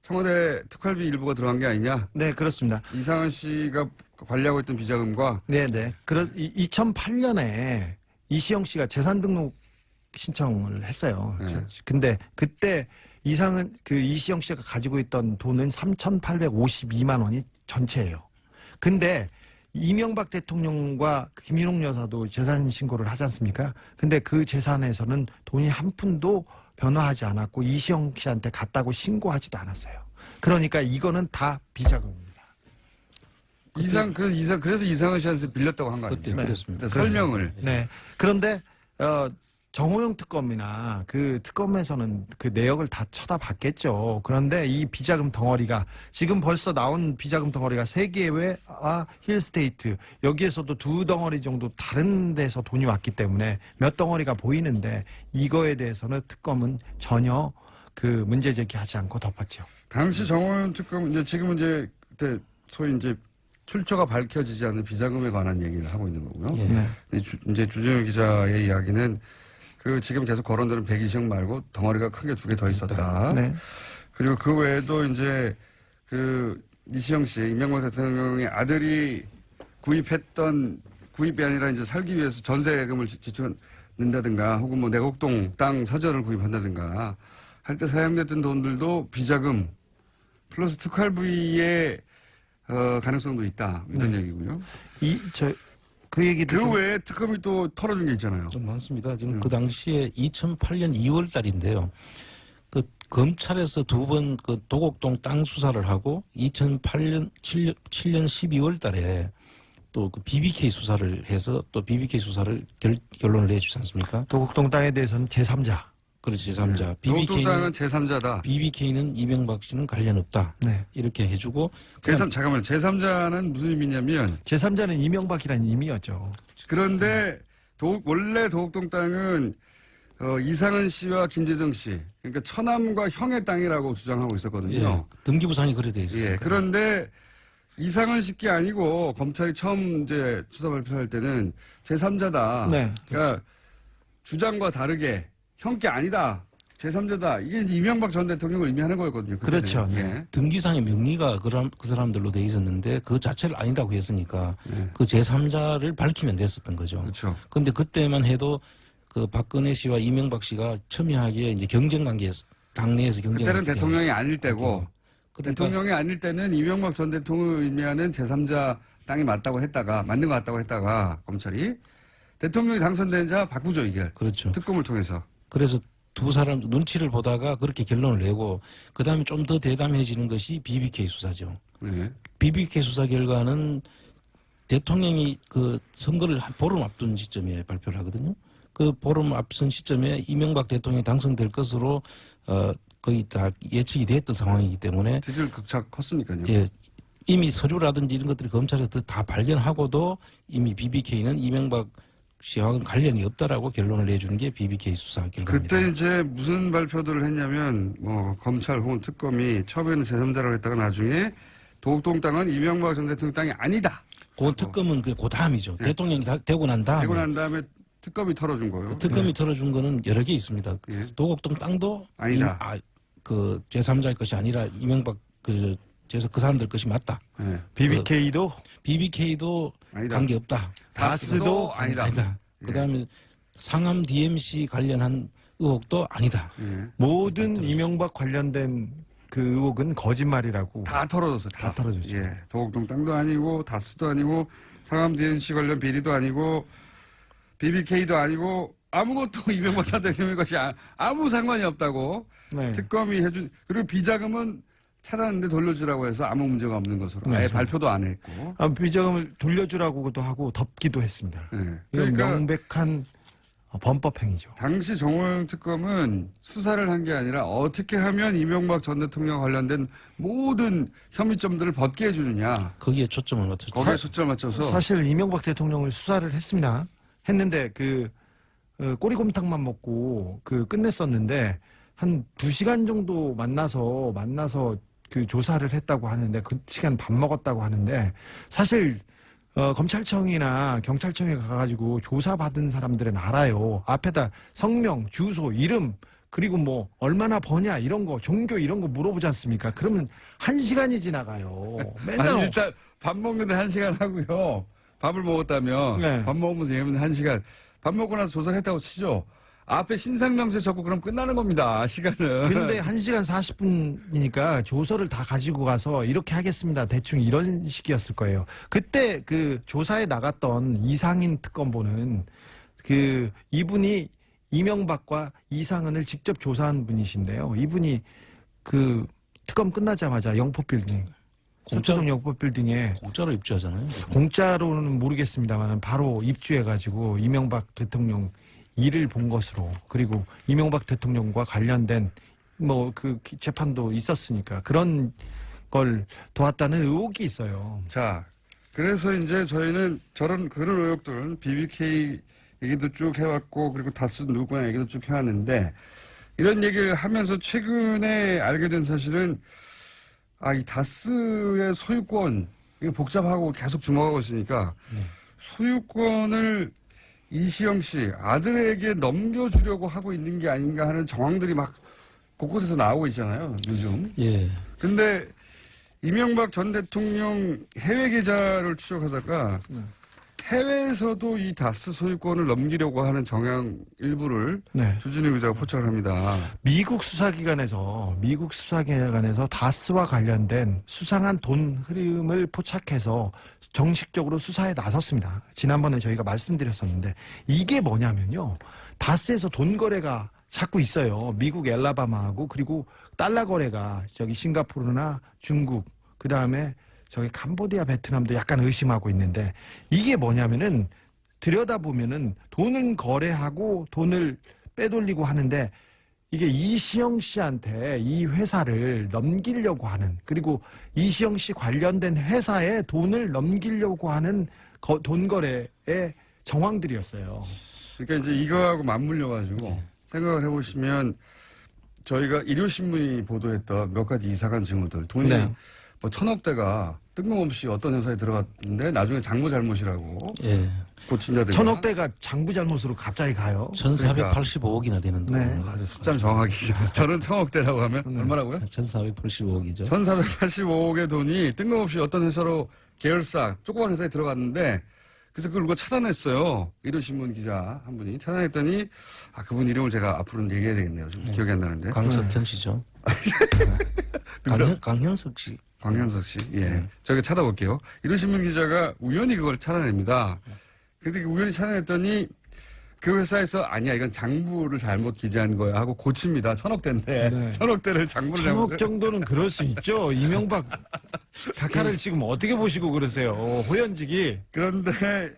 청와대 특활비 일부가 들어간 게 아니냐? 네, 그렇습니다. 이상은 씨가 관리하고 있던 비자금과 네. 2008년에 이시영 씨가 재산 등록 신청을 했어요. 네. 근데 그때 이시영 씨가 가지고 있던 돈은 3,852만 원이 전체예요. 근데 이명박 대통령과 김인옥 여사도 재산 신고를 하지 않습니까? 근데 그 재산에서는 돈이 한 푼도 변화하지 않았고 이시영 씨한테 갔다고 신고하지도 않았어요. 그러니까 이거는 다 비자금입니다. 그래서 이상은 씨한테 빌렸다고 한 거 아니에요? 그때 그랬습니다. 설명을. 네. 그런데 정호영 특검이나 그 특검에서는 그 내역을 다 쳐다봤겠죠. 그런데 이 비자금 덩어리가 지금 벌써 나온 비자금 덩어리가 세계회와 힐스테이트 여기에서도 두 덩어리 정도 다른 데서 돈이 왔기 때문에 몇 덩어리가 보이는데 이거에 대해서는 특검은 전혀 그 문제 제기하지 않고 덮었죠. 당시 정호연 특검 지금은 그때 소위 출처가 밝혀지지 않은 비자금에 관한 얘기를 하고 있는 거고요. 예. 네. 이제 주진우 기자의 이야기는 지금 계속 거론되는 120억 말고 덩어리가 크게 두 개 더 있었다. 네. 그리고 그 외에도 이시영 씨, 이명박 대통령의 아들이 구입이 아니라 살기 위해서 전세금을 지출한다든가 혹은 뭐 내곡동 땅 사저를 구입한다든가 할 때 사용됐던 돈들도 비자금 플러스 특활비의 가능성도 있다. 이런 얘기고요. 그 얘기도 그 외에 특검이 또 털어준 게 있잖아요. 좀 많습니다. 지금 그 당시에 2008년 2월 달인데요. 그 검찰에서 두 번 그 도곡동 땅 수사를 하고 2007년 12월 달에 또 그 BBK 수사를 해서 또 BBK 수사를 결론을 내주지 않습니까? 도곡동 땅에 대해서는 제3자. 그렇지, 제3자. 도곡동 땅은 제3자다. BBK는 이명박 씨는 관련 없다. 네. 이렇게 해주고. 잠깐만요. 제3자는 무슨 의미냐면 제3자는 이명박이라는 의미였죠. 그런데 원래 도곡동 땅은 이상은 씨와 김재정 씨 그러니까 처남과 형의 땅이라고 주장하고 있었거든요. 예, 등기부상이 그래 돼 있어요. 예, 그런데 이상은 씨게 아니고 검찰이 처음 수사 발표할 때는 제3자다. 네. 그러니까 주장과 다르게 형께 아니다. 제3자다. 이게 이제 이명박 전 대통령을 의미하는 거였거든요. 그때는. 그렇죠. 네. 예. 등기상의 명의가 그 사람들로 돼 있었는데 그 자체를 아니다고 했으니까 네. 그 제3자를 밝히면 됐었던 거죠. 그렇죠. 그런데 그때만 해도 그 박근혜 씨와 이명박 씨가 첨예하게 이제 경쟁 관계에서 당내에서 경쟁 그때는 관계 대통령이 아닐 때고 그러니까 대통령이 아닐 때는 이명박 전 대통령을 의미하는 제3자 땅이 맞다고 했다가 맞는 것 같다고 했다가 검찰이 대통령이 당선된 자 바꾸죠 이게. 그렇죠. 특검을 통해서. 그래서 두 사람 눈치를 보다가 그렇게 결론을 내고 그다음에 좀 더 대담해지는 것이 BBK 수사죠. 네. BBK 수사 결과는 대통령이 그 선거를 한 보름 앞둔 시점에 발표를 하거든요. 그 보름 앞선 시점에 이명박 대통령이 당선될 것으로 거의 다 예측이 됐던 상황이기 때문에 지지율 극차 컸으니까요. 예, 이미 서류라든지 이런 것들이 검찰에서 다 발견하고도 이미 BBK는 이명박 씨와는 관련이 없다라고 결론을 내주는 게 BBK 수사 결과입니다. 그때 이제 무슨 발표들을 했냐면 뭐 검찰 혹은 특검이 처음에는 제3자라고 했다가 나중에 도곡동 땅은 이명박 전 대통령 땅이 아니다. 그 특검은 그 다음이죠. 네. 대통령이 되고 난 다음에. 되고 난 다음에 특검이 털어준 거예요. 그 특검이 털어준 거는 여러 개 있습니다. 예. 도곡동 땅도 아니다. 그 제3자의 것이 아니라 이명박 그 사람들 것이 맞다. 네. BBK도 BBK도 아니다. 관계 없다. 다스도 아니다. 예. 그다음에 상암 DMC 관련한 의혹도 아니다. 예. 모든 이명박 관련된 그 의혹은 거짓말이라고 다 털어졌어요. 다 털어졌죠. 예. 도곡동 땅도 아니고 다스도 아니고 상암 DNC 관련 비리도 아니고 BBK도 아니고 아무것도 이명박 전 대통령의 것이 아무 상관이 없다고 네. 특검이 해준 그리고 비자금은 찾았는데 돌려주라고 해서 아무 문제가 없는 것으로 아예 맞습니다. 발표도 안 했고. 비자금을 돌려주라고도 하고 덮기도 했습니다. 예. 이건 그러니까 명백한 범법행위죠. 당시 정호영 특검은 수사를 한 게 아니라 어떻게 하면 이명박 전 대통령 관련된 모든 혐의점들을 벗게 해주느냐. 거기에 초점을 맞췄죠. 거기에 초점을 맞춰서. 사실 이명박 대통령을 수사를 했습니다. 했는데 꼬리곰탕만 먹고 끝냈었는데 한 2시간 정도 만나서 그 조사를 했다고 하는데 그 시간 밥 먹었다고 하는데 사실 검찰청이나 경찰청에 가가지고 조사받은 사람들은 알아요. 앞에다 성명, 주소, 이름 그리고 뭐 얼마나 버냐 이런 거 종교 이런 거 물어보지 않습니까? 그러면 1시간이 지나가요. 맨날 아니, 일단 밥 먹는데 1시간 하고요. 밥을 먹었다면 네. 밥 먹으면서 얘기하면 1시간. 밥 먹고 나서 조사를 했다고 치죠. 앞에 신상명세 적고 그럼 끝나는 겁니다. 시간은. 근데 1시간 40분이니까 조서를 다 가지고 가서 이렇게 하겠습니다. 대충 이런 식이었을 거예요. 그때 그 조사에 나갔던 이상인 특검보는 이분이 이명박과 이상은을 직접 조사한 분이신데요. 이분이 그 특검 끝나자마자 영포빌딩, 서초동 영포빌딩에 공짜로 입주하잖아요. 공짜로는 모르겠습니다만 바로 입주해가지고 이명박 대통령 일을 본 것으로 그리고 이명박 대통령과 관련된 재판도 있었으니까 그런 걸 도왔다는 의혹이 있어요. 자, 그래서 이제 저희는 그런 의혹들 BBK 얘기도 쭉 해왔고 그리고 다스 누구나 얘기도 쭉 해왔는데 이런 얘기를 하면서 최근에 알게 된 사실은 이 다스의 소유권 이게 복잡하고 계속 주목하고 있으니까 소유권을 이시영 씨 아들에게 넘겨주려고 하고 있는 게 아닌가 하는 정황들이 막 곳곳에서 나오고 있잖아요, 요즘. 예. 근데 이명박 전 대통령 해외 계좌를 추적하다가 해외에서도 이 다스 소유권을 넘기려고 하는 정황 일부를 네. 주진우 기자가 포착을 합니다. 미국 수사기관에서 다스와 관련된 수상한 돈 흐름을 포착해서 정식적으로 수사에 나섰습니다. 지난번에 저희가 말씀드렸었는데 이게 뭐냐면요. 다스에서 돈 거래가 자꾸 있어요. 미국 엘라바마하고 그리고 달러 거래가 싱가포르나 중국 그다음에 캄보디아, 베트남도 약간 의심하고 있는데 이게 뭐냐면은 들여다보면은 돈을 거래하고 돈을 빼돌리고 하는데 이게 이시영 씨한테 이 회사를 넘기려고 하는 그리고 이시영 씨 관련된 회사에 돈을 넘기려고 하는 돈 거래의 정황들이었어요. 그러니까 이제 이거하고 맞물려가지고 생각을 해보시면 저희가 일요신문이 보도했던 몇 가지 이상한 징후들 돈이 네. 1,000억대가 뜬금없이 어떤 회사에 들어갔는데 나중에 장모 잘못이라고 예. 고친다든가 1,000억대가 장부 잘못으로 갑자기 가요. 1,485억이나 되는 돈. 네. 아주 숫자는 정확히 저는 1,000억대라고 하면 얼마라고요? 1,485억이죠. 1,485억의 돈이 뜬금없이 어떤 회사로 계열사 조그만 회사에 들어갔는데 그래서 그걸 누가 찾아냈어요. 일요신문 기자 한 분이 찾아냈더니 그분 이름을 제가 앞으로는 얘기해야 되겠네요. 좀 기억이 안 나는데. 광석현 씨죠. 강현석 씨. 광현석 씨. 예. 저기 찾아볼게요. 이루신문 기자가 우연히 그걸 찾아냅니다. 그래서 우연히 찾아냈더니 그 회사에서 아니야 이건 장부를 잘못 기재한 거야 하고 고칩니다. 1,000억대인데 네. 1,000억대를 장부를 1,000억 정도는 그럴 수 있죠. 이명박 각하를 지금 어떻게 보시고 그러세요? 호연직이. 그런데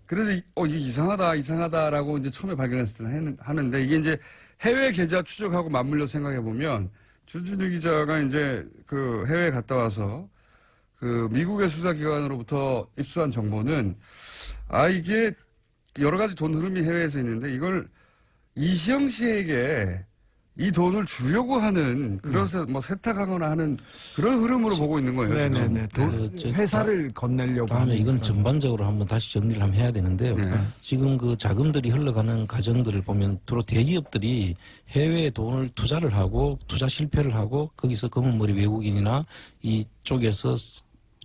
그래서 이게 이상하다라고 이제 처음에 발견했을 때 하는데 이게 이제 해외 계좌 추적하고 맞물려 생각해 보면 주진우 기자가 이제 그 해외에 갔다 와서 그 미국의 수사기관으로부터 입수한 정보는 이게 여러 가지 돈 흐름이 해외에서 있는데 이걸 이시영 씨에게 이 돈을 주려고 하는 그래서 뭐 세탁하거나 하는 그런 흐름으로 보고 있는 거예요. 네네네. 회사를 건네려고. 다음에 하는 이건 그런. 전반적으로 한번 다시 정리를 한번 해야 되는데요. 네. 지금 그 자금들이 흘러가는 과정들을 보면 주로 대기업들이 해외에 돈을 투자를 하고 투자 실패를 하고 거기서 검은머리 외국인이나 이쪽에서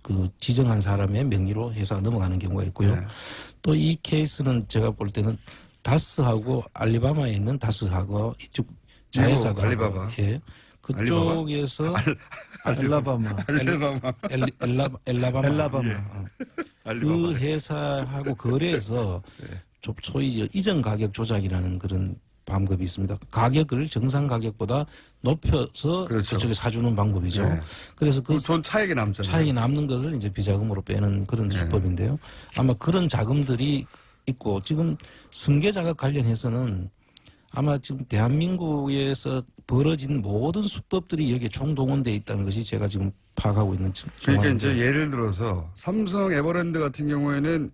그 지정한 사람의 명의로 회사가 넘어가는 경우가 있고요. 네. 또 이 케이스는 제가 볼 때는 다스하고 알리바마에 있는 다스하고 이쪽 자회사들 알리바바. 예. 그쪽에서 알라바마. 엘라바마 엘라바마. 그 회사하고 거래해서 소위 이제 이전 가격 조작이라는 그런 방법이 있습니다. 가격을 정상 가격보다 높여서 그렇죠. 그쪽에 사주는 방법이죠. 네. 그래서 그 돈 차익이 남잖아요. 차익이 남는 것을 이제 비자금으로 빼는 그런 수법인데요. 아마 그런 자금들이 있고 지금 승계 자격 관련해서는 아마 지금 대한민국에서 벌어진 모든 수법들이 여기에 총동원돼 있다는 것이 제가 지금 파악하고 있는 그러니까 정황인데. 이제 예를 들어서 삼성 에버랜드 같은 경우에는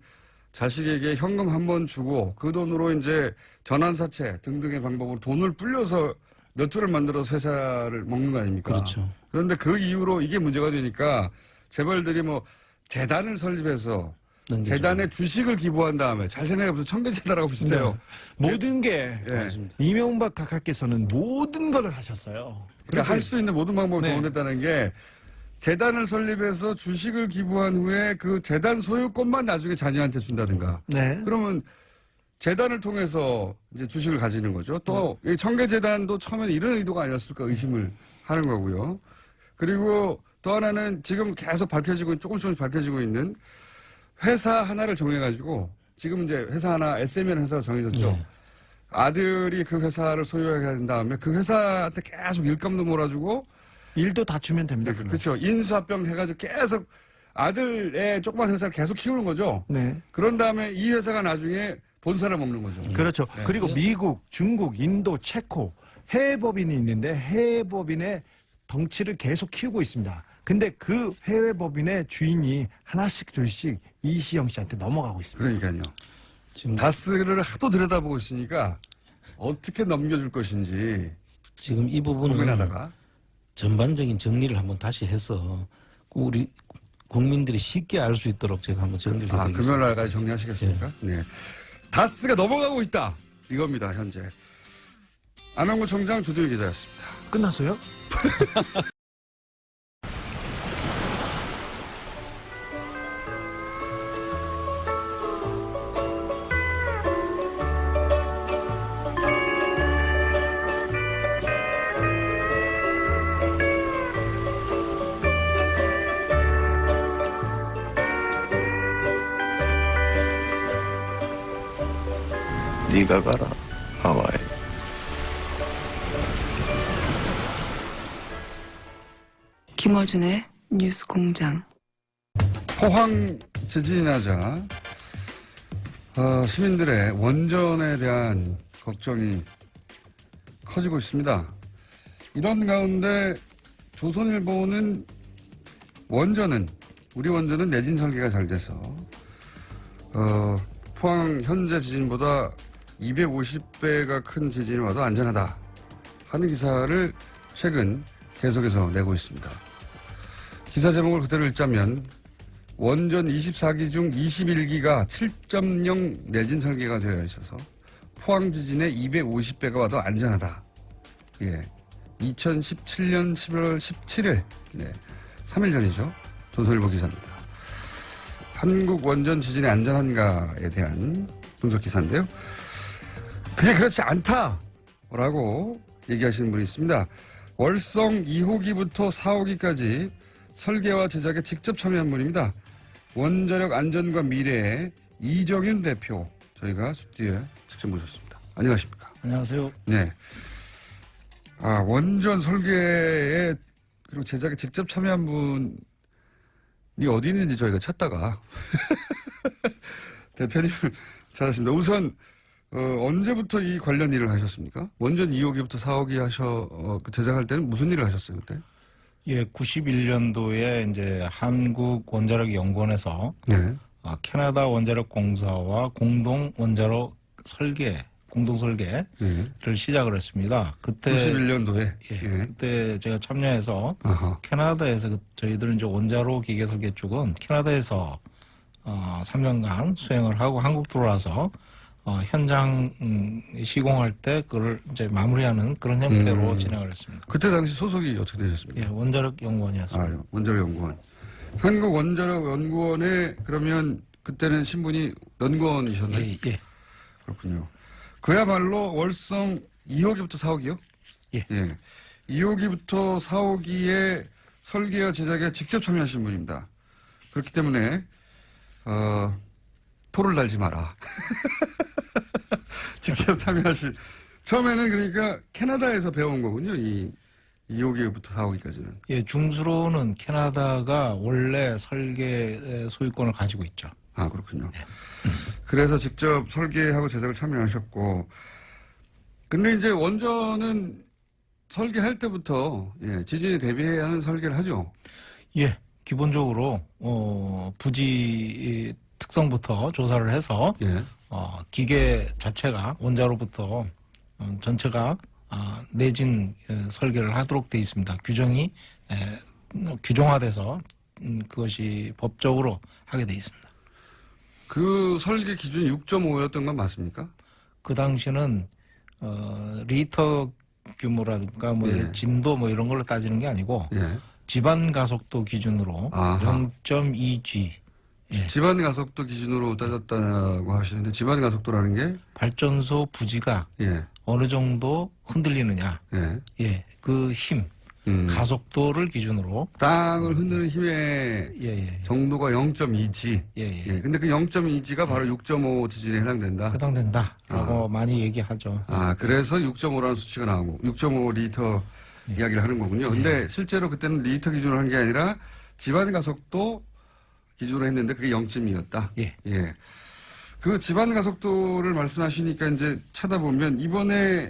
자식에게 현금 한 번 주고 그 돈으로 이제 전환사채 등등의 방법으로 돈을 불려서 몇 조를 만들어서 회사를 먹는 거 아닙니까? 그렇죠. 그런데 그 이후로 이게 문제가 되니까 재벌들이 뭐 재단을 설립해서 넘기죠. 재단에 주식을 기부한 다음에 잘 생각해보세요. 청계재단하고 비슷해요. 모든 게 예. 맞습니다. 이명박 각하께서는 모든 걸 하셨어요. 그러니까 할 수 있는 모든 방법을 네. 동원했다는 게 재단을 설립해서 주식을 기부한 후에 그 재단 소유권만 나중에 자녀한테 준다든가. 네. 그러면 재단을 통해서 이제 주식을 가지는 거죠. 또 이 청계재단도 처음에는 이런 의도가 아니었을까 의심을 하는 거고요. 그리고 또 하나는 지금 계속 조금씩 밝혀지고 있는 회사 하나를 정해가지고 지금 이제 회사 하나 SM이라는 회사가 정해졌죠. 네. 아들이 그 회사를 소유하게 한 다음에 그 회사한테 계속 일감도 몰아주고 일도 다 주면 됩니다. 그러면. 그렇죠. 인수합병 해가지고 계속 아들의 조그만 회사를 계속 키우는 거죠. 네. 그런 다음에 이 회사가 나중에 본사를 먹는 거죠. 그렇죠. 네. 그리고 미국, 중국, 인도, 체코 해외 법인이 있는데 해외 법인의 덩치를 계속 키우고 있습니다. 근데 그 해외 법인의 주인이 하나씩 둘씩 이시영 씨한테 넘어가고 있습니다. 그러니까요. 지금 다스를 하도 들여다보고 있으니까 어떻게 넘겨줄 것인지 지금 이 부분은 고민하다가 전반적인 정리를 한번 다시 해서 우리 국민들이 쉽게 알 수 있도록 제가 한번 정리를 해드리겠습니다. 금요일 날까지 정리하시겠습니까? 네. 다스가 넘어가고 있다. 이겁니다, 현재. 안원구 청장 조준희 기자였습니다. 끝났어요? 네가 가라 하와이. 김어준의 뉴스 공장. 포항 지진이 나자 시민들의 원전에 대한 걱정이 커지고 있습니다. 이런 가운데 조선일보는 우리 원전은 내진 설계가 잘 돼서 포항 현재 지진보다 250배가 큰 지진이 와도 안전하다 하는 기사를 최근 계속해서 내고 있습니다. 기사 제목을 그대로 읽자면 원전 24기 중 21기가 7.0 내진 설계가 되어 있어서 포항 지진의 250배가 와도 안전하다. 예. 2017년 11월 17일. 네. 3일 전이죠. 조선일보 기사입니다. 한국 원전 지진이 안전한가에 대한 분석 기사인데요. 그게 그렇지 않다라고 얘기하시는 분이 있습니다. 월성 2호기부터 4호기까지 설계와 제작에 직접 참여한 분입니다. 원자력 안전과 미래의 이정윤 대표, 저희가 스튜디오에 직접 모셨습니다. 안녕하십니까? 안녕하세요. 네. 원전 설계에 그리고 제작에 직접 참여한 분이 어디 있는지 저희가 찾다가 대표님을 찾았습니다. 우선 언제부터 이 관련 일을 하셨습니까? 원전 2호기부터 4호기 제작할 때는 무슨 일을 하셨어요, 그때? 예, 91년도에 이제 한국 원자력 연구원에서 네. 캐나다 원자력 공사와 공동 원자력 공동 설계를 시작을 했습니다. 그때 91년도에. 예, 그때 제가 참여해서 아하. 캐나다에서 저희들은 이제 원자로 기계 설계 쪽은 캐나다에서 3년간 수행을 하고 한국 들어와서 현장 시공할 때 그걸 이제 마무리하는 그런 형태로 진행을 했습니다. 그때 당시 소속이 어떻게 되셨습니까? 예, 원자력 연구원이었습니다. 원자력 연구원. 한국 원자력 연구원에 그러면 그때는 신분이 연구원이셨나요? 예, 예. 그렇군요. 그야말로 월성 2호기부터 4호기요? 예. 2호기부터 4호기의 설계와 제작에 직접 참여하신 분입니다. 그렇기 때문에 토를 달지 마라. 직접 참여하신. 처음에는 그러니까 캐나다에서 배운 거군요. 이 2호기부터 4호기까지는. 예, 중수로는 캐나다가 원래 설계 소유권을 가지고 있죠. 그렇군요. 그래서 직접 설계하고 제작을 참여하셨고, 근데 이제 원전은 설계할 때부터 지진에 대비하는 설계를 하죠. 예, 기본적으로 부지 특성부터 조사를 해서 기계 자체가 원자로부터 전체가 내진 설계를 하도록 돼 있습니다. 규정이 규정화돼서 그것이 법적으로 하게 돼 있습니다. 그 설계 기준이 6.5였던 건 맞습니까? 그 당시는 리터 규모라든가 진도 이런 걸로 따지는 게 아니고 집안 가속도 기준으로 0.2G 집안 가속도 기준으로 따졌다고 하시는데 집안 가속도라는 게 발전소 부지가 어느 정도 흔들리느냐 그 힘 가속도를 기준으로 땅을 흔드는 힘의 정도가 0.2G. 근데 그 0.2G가 바로 6.5 지진에 해당된다. 해당된다라고 많이 얘기하죠. 그래서 6.5라는 수치가 나오고 6.5 리터 이야기를 하는 거군요. 근데 실제로 그때는 리터 기준으로 한 게 아니라 집안 가속도 기준으로 했는데 그게 0.2였다. 그 집안 가속도를 말씀하시니까 이제 찾아보면 이번에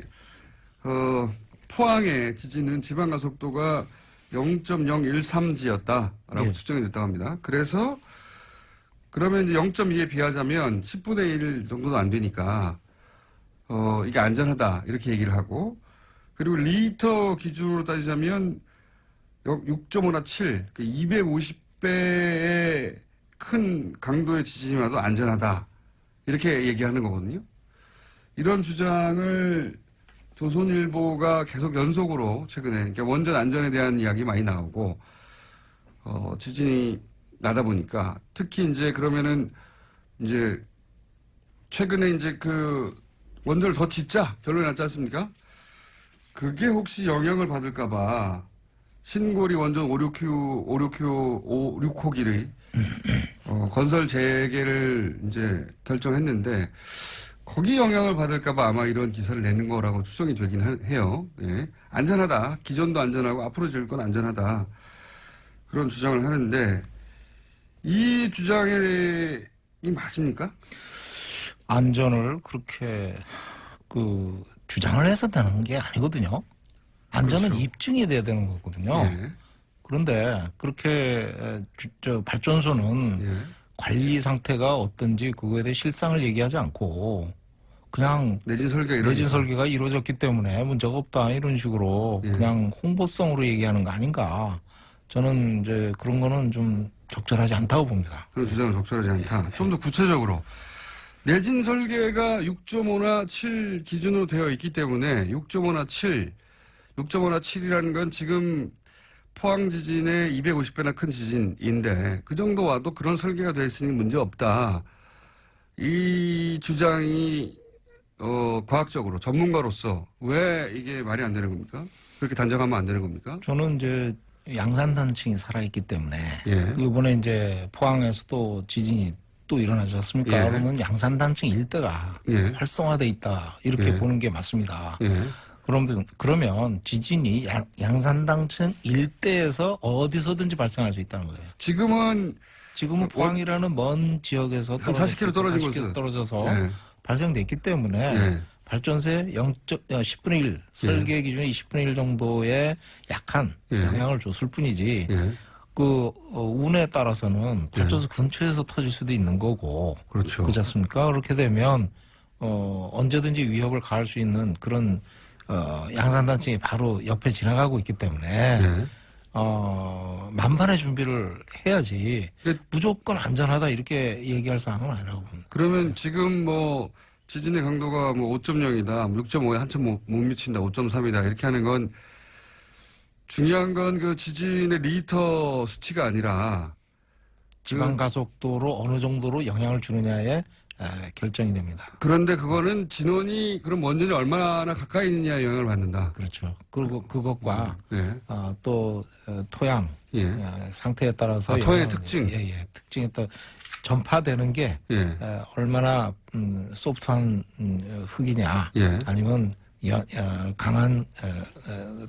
포항의 지진은 집안 가속도가 0.013G였다라고 측정이 됐다고 합니다. 그래서 그러면 이제 0.2에 비하자면 10분의 1 정도도 안 되니까 이게 안전하다 이렇게 얘기를 하고, 그리고 리터 기준으로 따지자면 6.5나 7, 250배의 큰 강도의 지진이 와도 안전하다 이렇게 얘기하는 거거든요. 이런 주장을 조선일보가 계속 연속으로 최근에, 그러니까 원전 안전에 대한 이야기 많이 나오고, 지진이 나다 보니까, 특히 이제 그러면은, 이제, 최근에 이제 그, 원전을 더 짓자 결론이 났지 않습니까? 그게 혹시 영향을 받을까봐, 신고리 원전 6호기를, 건설 재개를 이제 결정했는데, 거기 영향을 받을까봐 아마 이런 기사를 내는 거라고 추정이 되긴 해요. 안전하다. 기존도 안전하고 앞으로 지을 건 안전하다. 그런 주장을 하는데 이 주장이 맞습니까? 안전을 그렇게 주장을 해서 되는 게 아니거든요. 안전은 그렇죠. 입증이 돼야 되는 거거든요. 그런데 그렇게 발전소는 관리 상태가 어떤지 그거에 대해 실상을 얘기하지 않고 그냥 내진 설계가 이루어졌기 때문에 문제가 없다 이런 식으로 그냥 홍보성으로 얘기하는 거 아닌가. 저는 이제 그런 거는 좀 적절하지 않다고 봅니다. 그런 주장은 적절하지 않다. 좀 더 구체적으로 내진 설계가 6.5나 7 기준으로 되어 있기 때문에 6.5나 7이라는 건 지금 포항 지진의 250배나 큰 지진인데 그 정도 와도 그런 설계가 되어 있으니 문제 없다. 이 주장이 과학적으로 전문가로서 왜 이게 말이 안 되는 겁니까? 그렇게 단정하면 안 되는 겁니까? 저는 이제 양산단층이 살아있기 때문에 예. 이번에 이제 포항에서 또 지진이 또 일어나지 않습니까? 예. 그러면 양산단층 일대가 예. 활성화돼 있다 이렇게 예. 보는 게 맞습니다. 예. 그러면 지진이 양산단층 일대에서 어디서든지 발생할 수 있다는 거예요. 지금은 포항이라는 먼 지역에서 한 40km 떨어진 40km 곳은. 떨어져서 예. 발생됐기 때문에 예. 발전소에 10분의 1 설계 기준이 10분의 1 정도의 약한 예. 영향을 줬을 뿐이지 예. 운에 따라서는 발전소 근처에서 터질 수도 있는 거고 그렇죠. 그렇지 않습니까? 그렇게 되면 언제든지 위협을 가할 수 있는 그런 양산단층이 바로 옆에 지나가고 있기 때문에 예. 만반의 준비를 해야지 예. 무조건 안전하다 이렇게 얘기할 상황은 아니라고 봅니다. 그러면 지금 뭐 지진의 강도가 뭐 5.0이다, 6.5에 한참 못 미친다, 5.3이다 이렇게 하는 건 중요한 건 그 지진의 리히터 수치가 아니라 지방 가속도로 어느 정도로 영향을 주느냐에 결정이 됩니다. 그런데 그거는 진원이 그럼 원전이 얼마나 가까이 있느냐에 영향을 받는다. 그렇죠. 그리고 그것과 예. 또 토양 예. 상태에 따라서 토양의 특징. 예, 특징에 따라 전파되는 게 예. 얼마나 소프트한 흙이냐 예. 아니면 강한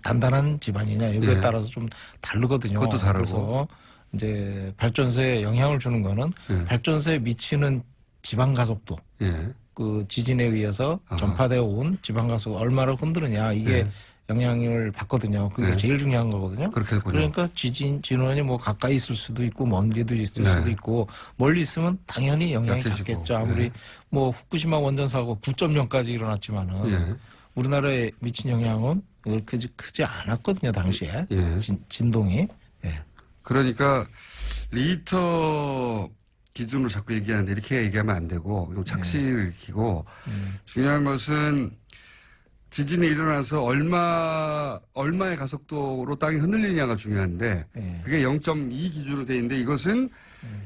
단단한 집안이냐 여기에 예. 따라서 좀 다르거든요. 그것도 다르고. 그래서 이제 발전소에 영향을 주는 거는 예. 발전소에 미치는 지방 가속도 예. 그 지진에 의해서 아하. 전파되어 온 지방 가속도 얼마나 흔드느냐 이게 예. 영향을 받거든요. 그게 예. 제일 중요한 거거든요. 그렇게 됐군요. 그러니까 진원이 뭐 가까이 있을 수도 있고 먼 데도 있을 네. 수도 있고 멀리 있으면 당연히 영향이 약해지고. 작겠죠. 아무리 네. 뭐 후쿠시마 원전 사고 9.0까지 일어났지만은 예. 우리나라에 미친 영향은 그렇게 크지 않았거든요. 당시에 예. 진동이. 예. 그러니까 리히터 기준으로 자꾸 얘기하는데 이렇게 얘기하면 안 되고 좀 착시를 일으키고 중요한 것은 지진이 일어나서 얼마의 가속도로 땅이 흔들리냐가 중요한데 예. 그게 0.2 기준으로 돼 있는데 이것은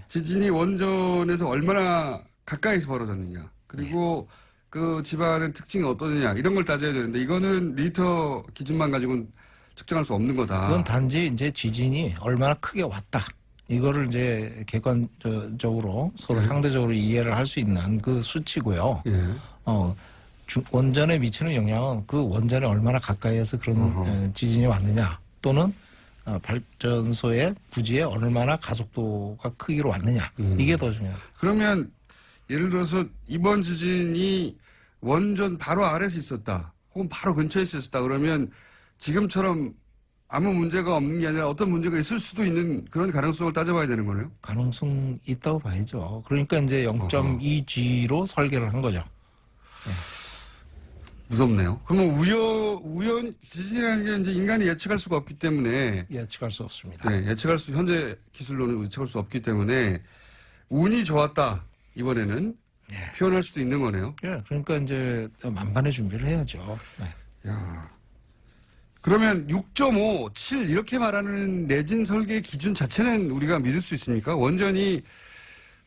지진이 원전에서 얼마나 가까이서 벌어졌느냐 그리고 그 집안의 특징이 어떠느냐 이런 걸 따져야 되는데 이거는 리히터 기준만 가지고는 측정할 수 없는 거다. 그건 단지 이제 지진이 얼마나 크게 왔다. 이거를 이제 객관적으로 서로 네. 상대적으로 이해를 할 수 있는 그 수치고요. 예. 원전에 미치는 영향은 그 원전에 얼마나 가까이에서 그런 어허. 지진이 왔느냐 또는 발전소의 부지에 얼마나 가속도가 크기로 왔느냐 이게 더 중요해요. 그러면 예를 들어서 이번 지진이 원전 바로 아래서 있었다. 혹은 바로 근처에 있었다. 그러면 지금처럼 아무 문제가 없는 게 아니라 어떤 문제가 있을 수도 있는 그런 가능성을 따져봐야 되는 거네요. 가능성 있다고 봐야죠. 그러니까 이제 0.2G로 설계를 한 거죠. 무섭네요. 그러면 우연 지진이라는 게 이제 인간이 예측할 수가 없기 때문에 예측할 수 없습니다. 네, 현재 기술로는 예측할 수 없기 때문에 운이 좋았다. 이번에는 표현할 수도 있는 거네요. 예, 그러니까 이제 만반의 준비를 해야죠. 네. 야. 그러면 6.5, 7 이렇게 말하는 내진 설계 기준 자체는 우리가 믿을 수 있습니까? 원전이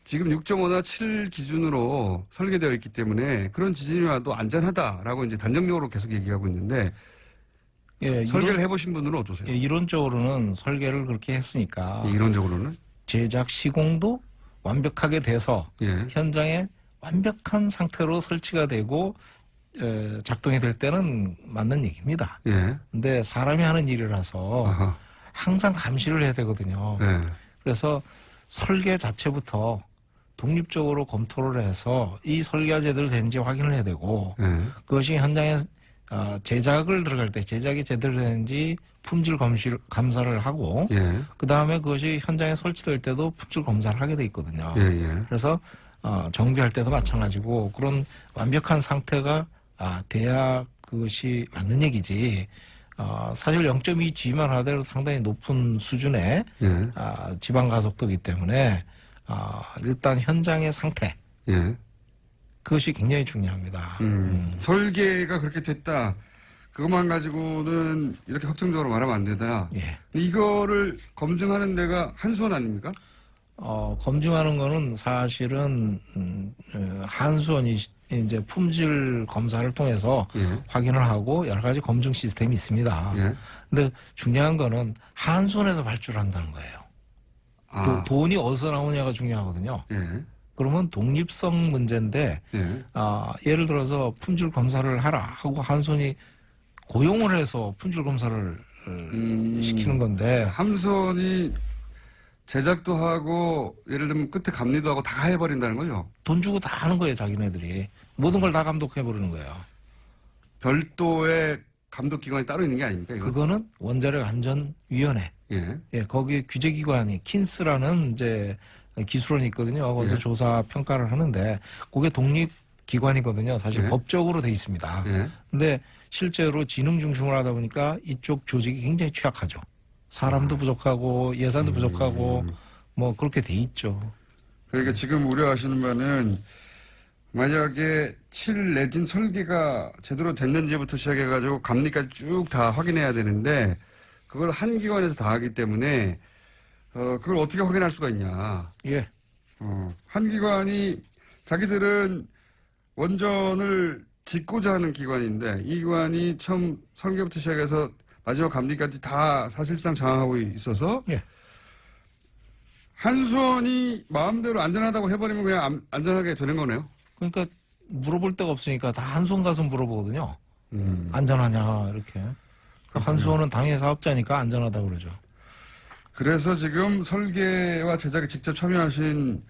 지금 6.5나 7 기준으로 설계되어 있기 때문에 그런 지진이 와도 안전하다라고 이제 단정적으로 계속 얘기하고 있는데 예, 설계를 해보신 분들은 어떠세요? 예, 이론적으로는 설계를 그렇게 했으니까 예, 이론적으로는? 제작 시공도 완벽하게 돼서 예. 현장에 완벽한 상태로 설치가 되고 작동이 될 때는 맞는 얘기입니다. 예. 근데 사람이 하는 일이라서 아하. 항상 감시를 해야 되거든요. 예. 그래서 설계 자체부터 독립적으로 검토를 해서 이 설계가 제대로 되는지 확인을 해야 되고 예. 그것이 현장에 제작을 들어갈 때 제작이 제대로 되는지 품질 감사를 하고 예. 그 다음에 그것이 현장에 설치될 때도 품질 검사를 하게 돼 있거든요. 예. 예. 그래서 정비할 때도 마찬가지고 그런 완벽한 상태가 돼야 그것이 맞는 얘기지. 사실 0.2G만 하더라도 상당히 높은 수준의 예. 지방 가속도이기 때문에 일단 현장의 상태 예. 그것이 굉장히 중요합니다. 설계가 그렇게 됐다. 그것만 가지고는 이렇게 확정적으로 말하면 안 된다. 예. 이거를 검증하는 데가 한수원 아닙니까? 검증하는 거는 사실은 한수원이 이제 품질 검사를 통해서 예. 확인을 하고 여러 가지 검증 시스템이 있습니다. 예. 근데 중요한 거는 한수원에서 발주한다는 거예요. 아. 돈이 어디서 나오냐가 중요하거든요. 예. 그러면 독립성 문제인데 예. 예를 들어서 품질 검사를 하라 하고 한수원이 고용을 해서 품질 검사를 시키는 건데 함선이 제작도 하고 예를 들면 끝에 감리도 하고 다 해버린다는 거죠. 돈 주고 다 하는 거예요, 자기네들이. 모든 걸 다 감독해버리는 거예요. 별도의 감독기관이 따로 있는 게 아닙니까? 이건? 그거는 원자력 안전위원회. 예. 예, 거기 규제기관이 킨스라는 이제 기술원이 있거든요. 거기서 예. 조사 평가를 하는데 그게 독립기관이거든요. 사실 예. 법적으로 돼 있습니다. 예. 근데 실제로 지능 중심으로 하다 보니까 이쪽 조직이 굉장히 취약하죠. 사람도 부족하고 예산도 부족하고 뭐 그렇게 돼 있죠. 그러니까 지금 우려하시는 바는 만약에 칠 내진 설계가 제대로 됐는지부터 시작해가지고 감리까지 쭉 다 확인해야 되는데 그걸 한 기관에서 다 하기 때문에 그걸 어떻게 확인할 수가 있냐. 예. 한 기관이 자기들은 원전을 짓고자 하는 기관인데 이 기관이 처음 설계부터 시작해서 마지막 감리까지 다 사실상 장악하고 있어서 예. 한수원이 마음대로 안전하다고 해버리면 그냥 안전하게 되는 거네요. 그러니까 물어볼 데가 없으니까 다 한수원 가서 물어보거든요. 안전하냐 이렇게. 한수원은 당해 사업자니까 안전하다고 그러죠. 그래서 지금 설계와 제작에 직접 참여하신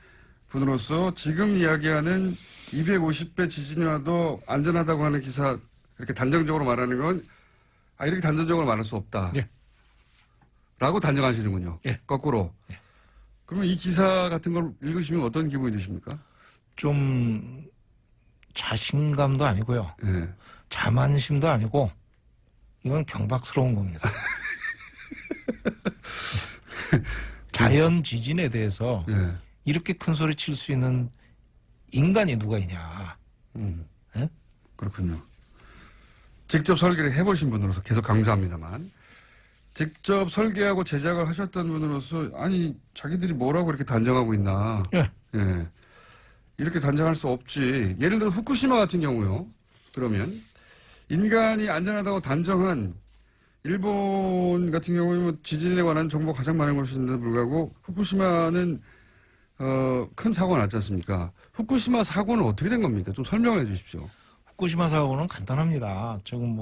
분으로서 지금 이야기하는 250배 지진이 와도 안전하다고 하는 기사 이렇게 단정적으로 말하는 건 이렇게 단정적으로 말할 수 없다. 예. 라고 단정하시는군요. 예. 거꾸로. 예. 그러면 이 기사 같은 걸 읽으시면 어떤 기분이 드십니까? 좀 자신감도 아니고요. 예. 자만심도 아니고 이건 경박스러운 겁니다. 자연 지진에 대해서 예. 이렇게 큰 소리 칠 수 있는 인간이 누가 있냐. 예? 그렇군요. 직접 설계를 해보신 분으로서 계속 강조합니다만 직접 설계하고 제작을 하셨던 분으로서 아니 자기들이 뭐라고 이렇게 단정하고 있나. 예. 예. 이렇게 단정할 수 없지. 예를 들어 후쿠시마 같은 경우요. 그러면 인간이 안전하다고 단정한 일본 같은 경우에 뭐 지진에 관한 정보가 가장 많은 곳인데도 불구하고 후쿠시마는 큰 사고가 났지 않습니까? 후쿠시마 사고는 어떻게 된 겁니까? 좀 설명을 해 주십시오. 후쿠시마 사고는 간단합니다. 지금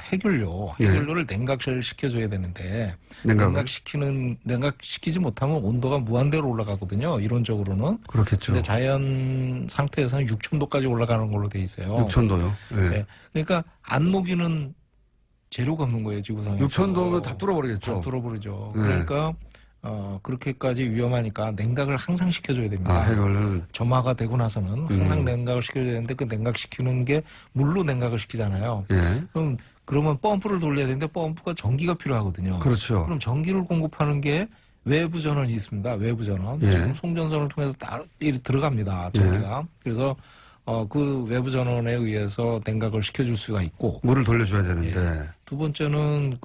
해결료를 냉각을 시켜줘야 되는데 냉각시키지 못하면 온도가 무한대로 올라가거든요. 이론적으로는. 그렇겠죠. 근데 자연 상태에서는 6,000도까지 올라가는 걸로 돼 있어요. 6,000도요. 네. 네. 그러니까 안 녹이는 재료가 없는 거예요, 지구상에서. 6,000도면 다 뚫어버리겠죠. 다 뚫어버리죠. 네. 그러니까 그렇게까지 위험하니까 냉각을 항상 시켜줘야 됩니다. 해결을. 점화가 되고 나서는 항상 냉각을 시켜줘야 되는데 그 냉각시키는 게 물로 냉각을 시키잖아요. 예. 그러면 펌프를 돌려야 되는데 펌프가 전기가 필요하거든요. 그렇죠. 그럼 전기를 공급하는 게 외부 전원이 있습니다. 외부 전원. 예. 지금 송전선을 통해서 들어갑니다. 전기가. 예. 그래서 그 외부 전원에 의해서 냉각을 시켜줄 수가 있고. 물을 돌려줘야 되는데. 두 번째는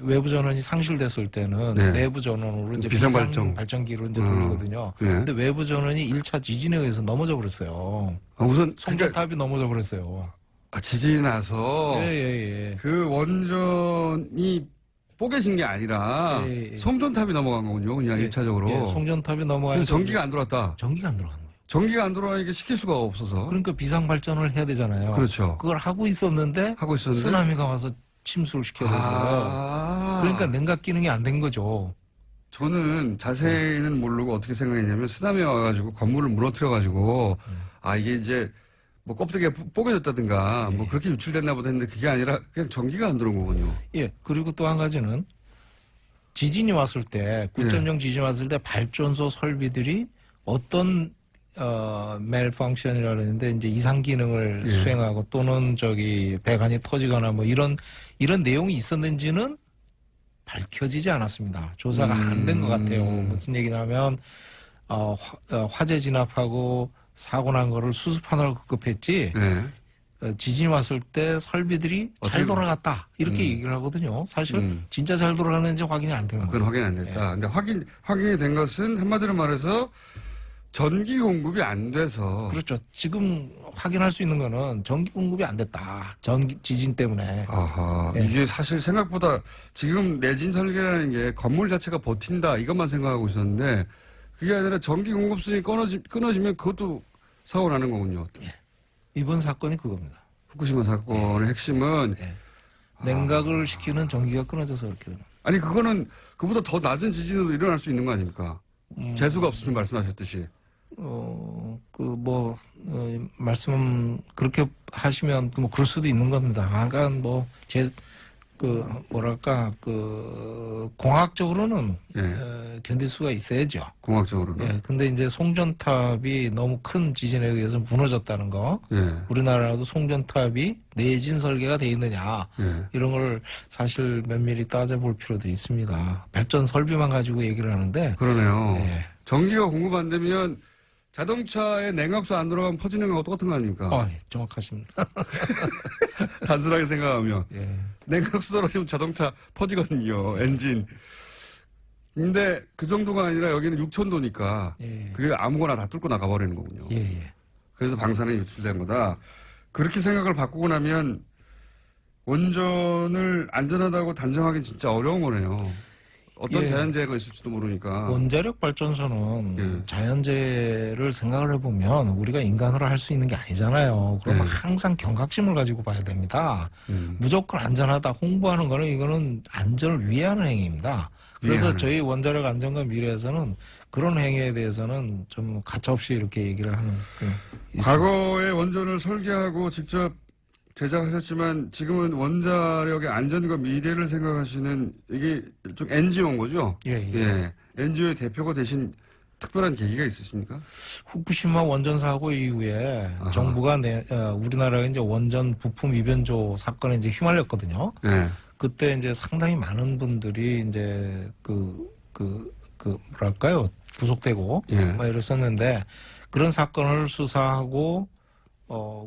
외부 전원이 상실됐을 때는 네. 내부 전원으로 이제 비상발전기로 이제 돌리거든요. 네. 근데 외부 전원이 1차 지진에 의해서 넘어져 버렸어요. 우선 송전탑이 넘어져 버렸어요. 지진이 나서 예. 그 원전이 뽀개진 게 아니라 예. 송전탑이 넘어간 거군요. 그냥 예. 1차적으로. 예, 송전탑이 넘어가서 그래서 전기가 안 들어왔다. 전기가 안 들어간 거예요. 전기가 안 들어가니까 시킬 수가 없어서. 그러니까 비상발전을 해야 되잖아요. 그렇죠. 그걸 하고 있었는데 쓰나미가 와서 침수를 시켜버려요. 그러니까 냉각 기능이 안 된 거죠. 저는 자세히는 모르고 어떻게 생각했냐면 쓰나미가 와가지고 건물을 무너뜨려가지고 이게 이제 뭐 껍데기가 뽀개졌다든가 뭐 그렇게 유출됐나 보다 했는데 그게 아니라 그냥 전기가 안 들어온 거군요. 예. 그리고 또 한 가지는 지진이 왔을 때 9.0 지진이 왔을 때 발전소 설비들이 어떤 malfunction이라고 하는데 이제 이상 기능을 수행하고 또는 배관이 터지거나 뭐 이런 내용이 있었는지는 밝혀지지 않았습니다. 조사가 안 된 것 같아요. 무슨 얘기냐면 화재 진압하고 사고 난 거를 수습하느라고 급급했지 지진이 왔을 때 설비들이 잘 돌아갔다 이렇게 얘기를 하거든요. 사실 진짜 잘 돌아가는지 확인이 안 되는 그건 거예요. 확인 안 됐다. 근데 확인이 된 것은 한마디로 말해서 전기 공급이 안 돼서. 그렇죠. 지금 확인할 수 있는 거는 전기 공급이 안 됐다. 전기 지진 때문에. 아하. 예. 이게 사실 생각보다 지금 내진 설계라는 게 건물 자체가 버틴다 이것만 생각하고 있었는데 그게 아니라 전기 공급선이 끊어지면 그것도 사고 나는 거군요. 이번 사건이 그겁니다. 후쿠시마 사건의 핵심은 냉각을 시키는 전기가 끊어져서 그렇게 되는. 아니 그거는 그보다 더 낮은 지진으로 일어날 수 있는 거 아닙니까? 재수가 없으면 말씀하셨듯이. 말씀 그렇게 하시면 뭐 그럴 수도 있는 겁니다. 약간 공학적으로는 예. 견딜 수가 있어야죠. 공학적으로는. 예. 근데 이제 송전탑이 너무 큰 지진에 의해서 무너졌다는 거. 예. 우리나라도 송전탑이 내진 설계가 돼 있느냐. 예. 이런 걸 사실 면밀히 따져볼 필요도 있습니다. 발전 설비만 가지고 얘기를 하는데. 그러네요. 예. 전기가 공급 안 되면 자동차에 냉각수 안 들어가면 퍼지는 거하고 똑같은 거 아닙니까? 예, 정확하십니다. 단순하게 생각하면. 예. 냉각수 떨어지면 자동차 퍼지거든요. 엔진. 근데 그 정도가 아니라 여기는 6,000도니까 예. 그게 아무거나 다 뚫고 나가버리는 거군요. 예, 예. 그래서 방사능이 유출된 거다. 그렇게 생각을 바꾸고 나면 원전을 안전하다고 단정하기는 진짜 어려운 거네요. 어떤 예. 자연재해가 있을지도 모르니까. 원자력 발전소는 예. 자연재해를 생각을 해보면 우리가 인간으로 할 수 있는 게 아니잖아요. 그러면 예. 항상 경각심을 가지고 봐야 됩니다. 무조건 안전하다 홍보하는 거는 이거는 안전을 위해하는 행위입니다. 그래서 위해하는. 저희 원자력 안전과 미래에서는 그런 행위에 대해서는 좀 가차없이 이렇게 얘기를 하는. 과거에 원전을 설계하고 직접 제작하셨지만 지금은 원자력의 안전과 미래를 생각하시는 이게 일종 NGO인 거죠? 예, 예. NGO의 대표가 되신 특별한 계기가 있으십니까? 후쿠시마 원전 사고 이후에 아하. 정부가 우리나라가 이제 원전 부품 위변조 사건에 이제 휘말렸거든요. 네. 그때 이제 상당히 많은 분들이 이제 뭐랄까요 구속되고 예. 막 이랬었는데 그런 사건을 수사하고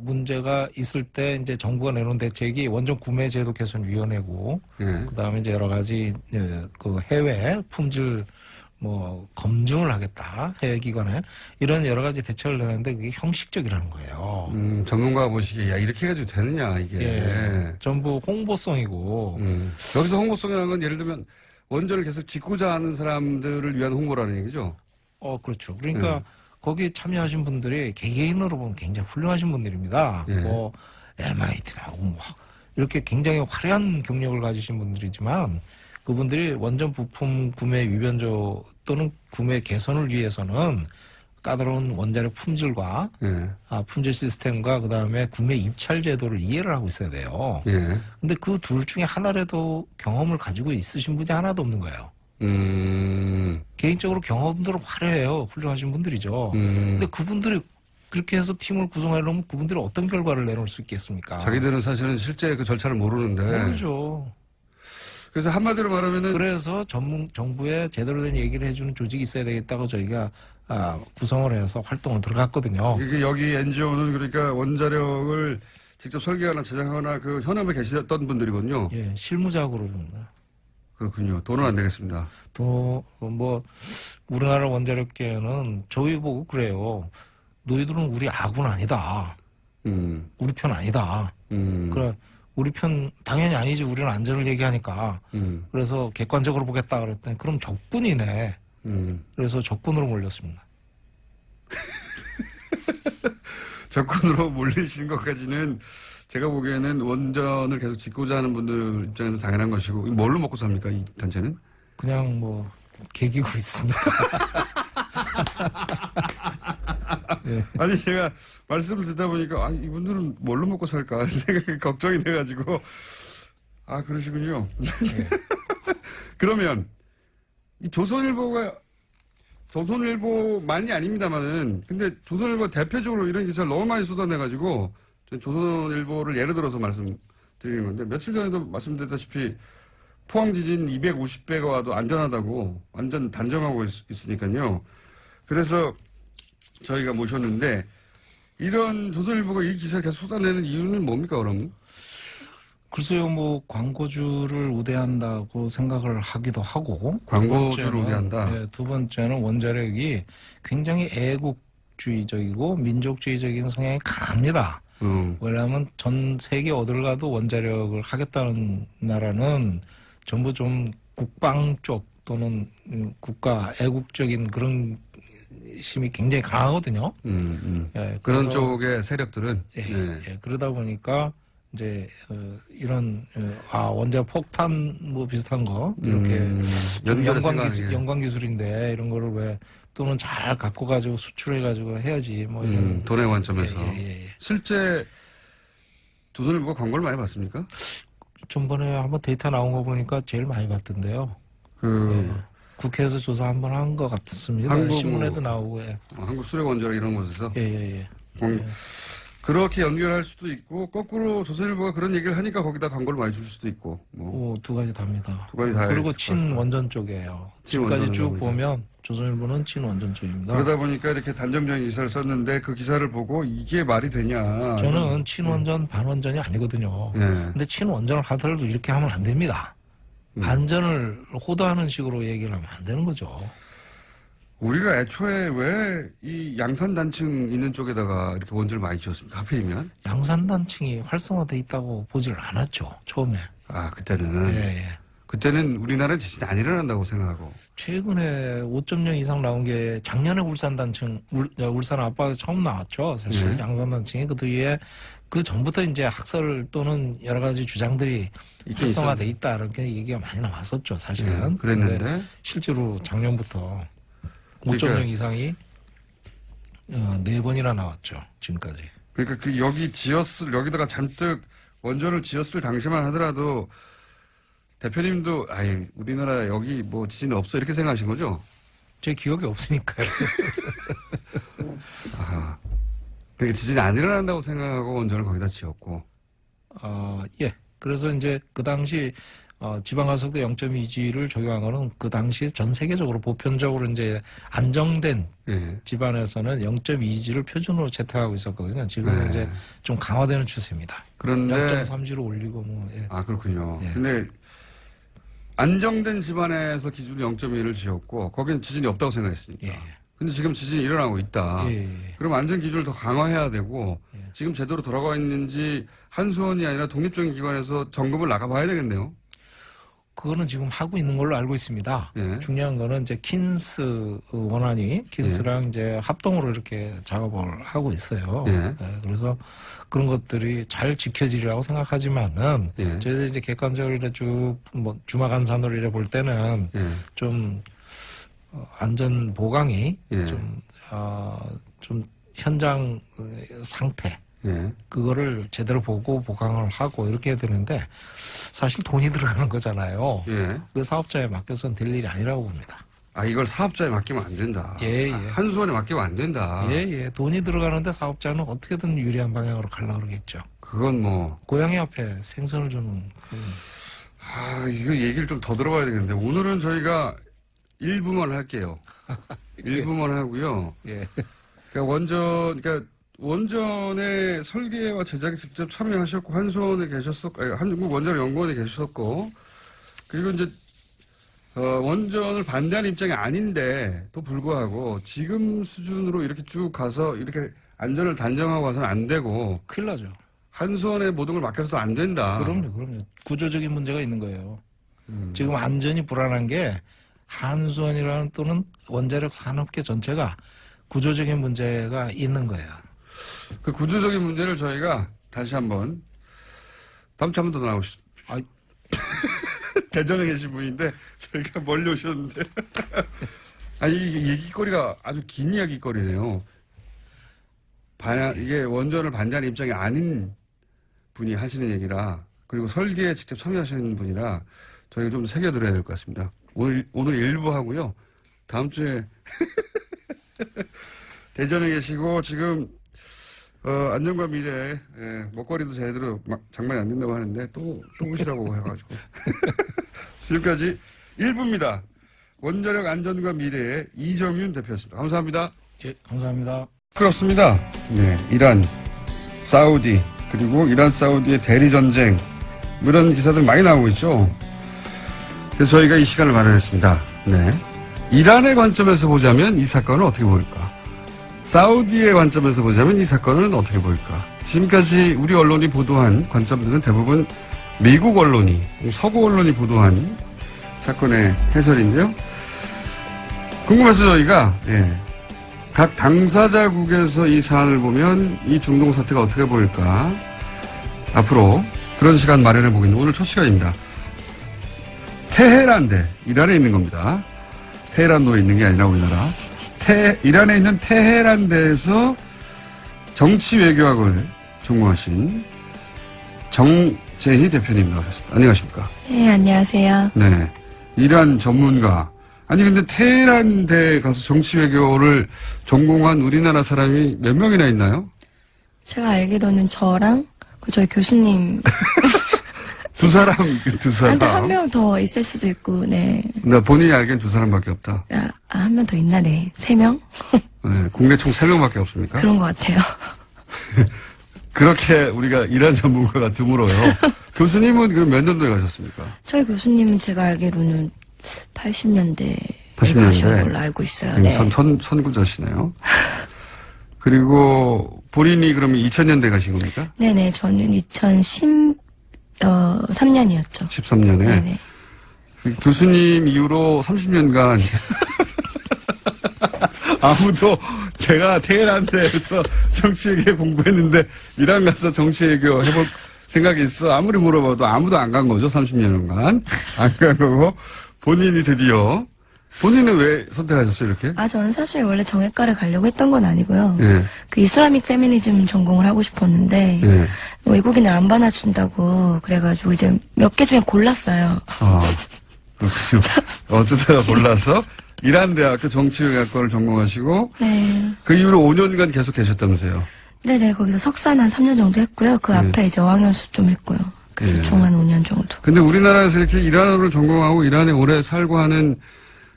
문제가 있을 때 이제 정부가 내놓은 대책이 원전 구매 제도 개선 위원회고 예. 그다음에 이제 여러 가지 그 해외 품질 검증을 하겠다 해외 기관에 이런 여러 가지 대책을 내는데 그게 형식적이라는 거예요. 전문가가 보시기에 야 이렇게 해가지고 되느냐 이게. 예. 전부 홍보성이고 여기서 홍보성이라는 건 예를 들면 원전을 계속 짓고자 하는 사람들을 위한 홍보라는 얘기죠. 그렇죠. 그러니까 거기에 참여하신 분들이 개개인으로 보면 굉장히 훌륭하신 분들입니다. 예. MIT 나오고 이렇게 굉장히 화려한 경력을 가지신 분들이지만 그분들이 원전 부품 구매 위변조 또는 구매 개선을 위해서는 까다로운 원자력 품질과 예. 품질 시스템과 그다음에 구매 입찰 제도를 이해를 하고 있어야 돼요. 예. 근데 그 둘 중에 하나라도 경험을 가지고 있으신 분이 하나도 없는 거예요. 개인적으로 경험들은 화려해요. 훌륭하신 분들이죠. 근데 그분들이 그렇게 해서 팀을 구성하려면 그분들이 어떤 결과를 내놓을 수 있겠습니까? 자기들은 사실은 실제 그 절차를 모르는데. 모르죠. 그래서 한마디로 말하면은 그래서 정부에 제대로 된 얘기를 해주는 조직이 있어야 되겠다고 저희가 구성을 해서 활동을 들어갔거든요. 이게 여기 NGO는 그러니까 원자력을 직접 설계하거나 제작하거나 그 현업에 계셨던 분들이거든요. 예, 실무자구로입니다. 그렇군요. 돈은 안 되겠습니다. 우리나라 원자력계는 저희 보고 그래요. 너희들은 우리 아군 아니다. 우리 편 아니다. 그래, 우리 편 당연히 아니지. 우리는 안전을 얘기하니까. 그래서 객관적으로 보겠다 그랬더니 그럼 적군이네. 그래서 적군으로 몰렸습니다. 적군으로 몰리신 것까지는 제가 보기에는 원전을 계속 짓고자 하는 분들 입장에서 당연한 것이고 뭘로 먹고 삽니까 이 단체는? 그냥 개기고 있습니다. 네. 아니 제가 말씀을 듣다 보니까 이분들은 뭘로 먹고 살까 생각이 걱정이 돼가지고 그러시군요. 네. 그러면 이 조선일보만이 아닙니다만은 근데 조선일보 대표적으로 이런 기사를 너무 많이 쏟아내가지고 조선일보를 예를 들어서 말씀드리는 건데 며칠 전에도 말씀드렸다시피 포항 지진 250배가 와도 안전하다고 완전 단정하고 있으니까요. 그래서 저희가 모셨는데 이런 조선일보가 이 기사를 계속 쏟아내는 이유는 뭡니까, 그럼? 글쎄요, 뭐 광고주를 우대한다고 생각을 하기도 하고, 광고주를 두 번째는, 우대한다? 예, 두 번째는 원자력이 굉장히 애국주의적이고 민족주의적인 성향이 강합니다. 왜냐하면 전 세계 어딜 가도 원자력을 하겠다는 나라는 전부 좀 국방 쪽 또는 국가 애국적인 그런 힘이 굉장히 강하거든요. 예, 그런 그래서- 쪽의 세력들은? 예, 네. 예, 그러다 보니까 이제 이런 원자 폭탄 뭐 비슷한 거 이렇게 연결해 생각하는 게. 연관 기술인데 이런 거를 왜 또는 잘 갖고 가지고 수출해 가지고 해야지 뭐 이런 돈의 관점에서. 예. 실제 조선일보가 광고를 많이 받습니까? 전번에 한번 데이터 나온 거 보니까 제일 많이 봤던데요. 예. 국회에서 조사 한번 한 것 같습니다. 한국 신문에도 나오고 예. 한국 수력원자력 이런 곳에서. 예. 그렇게 연결할 수도 있고 거꾸로 조선일보가 그런 얘기를 하니까 거기다 광고를 많이 줄 수도 있고 뭐 두 가지 다입니다. 두 가지 다 그리고 있을 것 같습니다. 친원전 쪽이에요. 친원전으로 지금까지 쭉 보니까. 보면 조선일보는 친원전 쪽입니다. 그러다 보니까 이렇게 단정적인 기사를 썼는데 그 기사를 보고 이게 말이 되냐. 저는 친원전 반원전이 아니거든요. 예. 근데 친원전을 하더라도 이렇게 하면 안 됩니다. 반전을 호도하는 식으로 얘기를 하면 안 되는 거죠. 우리가 애초에 왜 이 양산단층 있는 쪽에다가 이렇게 원전을 많이 지었습니까? 하필이면? 양산단층이 활성화돼 있다고 보질 않았죠. 처음에. 아, 그때는. 예. 그때는 우리나라는 지진이 안 일어난다고 생각하고. 최근에 5.0 이상 나온 게 작년에 울산단층, 울산 앞바다 처음 나왔죠. 사실 네. 양산단층이 그 뒤에 그 전부터 이제 학설 또는 여러 가지 주장들이 있긴 활성화돼 있다 이렇게 얘기가 많이 나왔었죠. 사실은. 예, 그랬는데. 근데 실제로 작년부터 그러니까- 5.0 이상이 4번이나 나왔죠. 지금까지. 그러니까 그 여기다가 잔뜩 원전을 지었을 당시만 하더라도 대표님도 아예 우리나라 여기 뭐 지진 없어 이렇게 생각하신 거죠? 제 기억이 없으니까요. 아, 그러니까 지진이 안 일어난다고 생각하고 원전을 거기다 지었고. 예. 그래서 이제 그 당시 지방가속도 0.2G를 적용한 거는 그 당시 전 세계적으로 보편적으로 이제 안정된 예. 집안에서는 0.2G를 표준으로 채택하고 있었거든요. 지금은 네. 이제 좀 강화되는 추세입니다. 그런데 0.3G로 올리고 뭐. 예. 아 그렇군요. 예. 근데 안정된 집안에서 기준 0.1을 지었고 거기는 지진이 없다고 생각했으니까. 예. 근데 지금 지진이 일어나고 있다. 예. 그럼 안전 기준을 더 강화해야 되고 예. 지금 제대로 돌아가 있는지 한수원이 아니라 독립적인 기관에서 점검을 나가봐야 되겠네요. 그거는 지금 하고 있는 걸로 알고 있습니다. 예. 중요한 거는 이제 킨스 원안이 킨스랑 이제 합동으로 이렇게 작업을 하고 있어요. 예. 그래서 그런 것들이 잘 지켜지리라고 생각하지만은 예. 저희들 이제 객관적으로 이렇게 쭉 뭐 주마간산으로 이래 볼 때는 예. 좀 안전 보강이 예. 좀 현장 상태 예. 그거를 제대로 보고 보강을 하고 이렇게 해야 되는데 사실 돈이 들어가는 거잖아요. 예. 그 사업자에 맡겨서는 될 일이 아니라고 봅니다. 아 이걸 사업자에 맡기면 안 된다. 예. 한수원에 맡기면 안 된다. 예. 돈이 들어가는데 사업자는 어떻게든 유리한 방향으로 가려고 그러겠죠. 그건 뭐 고양이 앞에 생선을 주는 이거 얘기를 좀 더 들어봐야 되겠는데 오늘은 저희가 일부만 할게요. 일부만 하고요. 예. 그러니까 원전의 설계와 제작에 직접 참여하셨고 한수원에 계셨었고 한국원자력연구원에 계셨었고 그리고 이제 원전을 반대하는 입장이 아닌데도 불구하고 지금 수준으로 이렇게 쭉 가서 이렇게 안전을 단정하고 가서는 안 되고 큰일 나죠. 한수원의 모든 걸 맡겨서도 안 된다. 그럼요. 구조적인 문제가 있는 거예요. 지금 안전이 불안한 게 한수원이라는 또는 원자력 산업계 전체가 구조적인 문제가 있는 거예요. 그 구조적인 문제를 저희가 다시 한번 다음 주에 한 번 더 나오시죠. 대전에 계신 분인데 저희가 멀리 오셨는데 이 얘기거리가 아주 긴 이야기거리네요. 이게 원전을 반대하는 입장이 아닌 분이 하시는 얘기라 그리고 설계에 직접 참여하시는 분이라 저희가 좀 새겨들어야 될 것 같습니다. 오늘 일부 하고요. 다음 주에 대전에 계시고 지금 안전과 미래 먹거리도 제대로 장만이 안 된다고 하는데 또 오시라고 해가지고 지금까지 1부입니다. 원자력 안전과 미래의 이정윤 대표였습니다. 감사합니다. 예, 감사합니다. 그렇습니다. 네, 이란, 사우디, 그리고 이란 사우디의 대리 전쟁, 뭐 이런 기사들 많이 나오고 있죠. 그래서 저희가 이 시간을 마련했습니다. 네. 이란의 관점에서 보자면 이 사건은 어떻게 보일까? 사우디의 관점에서 보자면 이 사건은 어떻게 보일까? 지금까지 우리 언론이 보도한 관점들은 대부분 미국 언론이, 서구 언론이 보도한 사건의 해설인데요. 궁금해서 저희가, 각 당사자국에서 이 사안을 보면 이 중동 사태가 어떻게 보일까? 앞으로 그런 시간 마련해 보겠는데 오늘 첫 시간입니다. 테헤란대, 이란에 있는 겁니다. 테헤란도에 있는 게 아니라 우리나라. 이란에 있는 테헤란대에서 정치 외교학을 전공하신 정재희 대표님 나오셨습니다. 안녕하십니까? 네, 안녕하세요. 네. 이란 전문가. 아니, 근데 테헤란대에 가서 정치 외교를 전공한 우리나라 사람이 몇 명이나 있나요? 제가 알기로는 저랑 저희 교수님 두 사람. 한테 한 명 더 있을 수도 있고, 네. 나 본인이 알기엔 두 사람밖에 없다. 한 명 더 있나, 네. 3명? 네, 국내 총 3명밖에 없습니까? 그런 것 같아요. 그렇게 우리가 이란 전문가가 드물어요. 교수님은 그럼 몇 년도에 가셨습니까? 저희 교수님은 제가 알기로는 80년대. 80년대? 가신 걸로 알고 있어요. 네. 선구자시네요. 그리고 본인이 그러면 2000년대 가신 겁니까? 네네, 저는 2013년이었죠. 13년에. 네네. 교수님 이후로 30년간 아무도 제가 테헤란대에서 정치외교 공부했는데 이란 가서 정치외교 해볼 생각이 있어. 아무리 물어봐도 아무도 안 간 거죠. 30년간. 안 간 거고 본인이 드디어 본인은 왜 선택하셨어요 이렇게? 저는 사실 원래 정외과를 가려고 했던 건 아니고요. 예. 그 이슬라믹 페미니즘 전공을 하고 싶었는데 예. 외국인을 안 받아준다고 그래가지고 이제 몇 개 중에 골랐어요. 그렇군요. 어쩌다가 몰라서 이란 대학교 정치외교학과를 전공하시고 네. 그 이후로 5년간 계속 계셨다면서요. 네네, 거기서 석사는 한 3년 정도 했고요. 그 앞에 이제 어학연수 좀 했고요. 그래서 예. 총 한 5년 정도. 근데 우리나라에서 이렇게 이란어를 전공하고 이란에 오래 살고 하는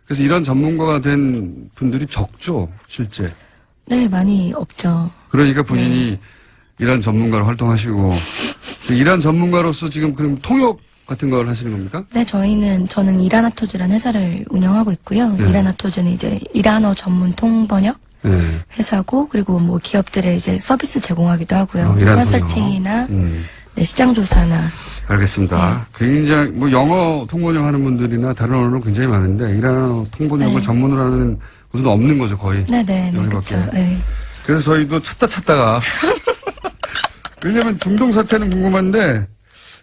그래서 이란 전문가가 된 분들이 적죠, 실제. 네, 많이 없죠. 그러니까 본인이 이란 전문가로 활동하시고 이란 전문가로서 지금 그럼 통역 같은 걸 하시는 겁니까? 네, 저는 이라나토즈라는 회사를 운영하고 있고요. 네. 이라나토즈는 이제 이란어 전문 통번역 네. 회사고, 그리고 뭐 기업들에 이제 서비스 제공하기도 하고요. 이란 컨설팅이나 네, 시장 조사나. 알겠습니다. 굉장히 뭐 영어 통번역 하는 분들이나 다른 언어는 굉장히 많은데 이란어 통번역을 네. 전문으로 하는 곳은 없는 거죠, 거의. 네네, 여기밖에. 그렇죠. 네. 그래서 저희도 찾다가 왜냐면 중동 사태는 궁금한데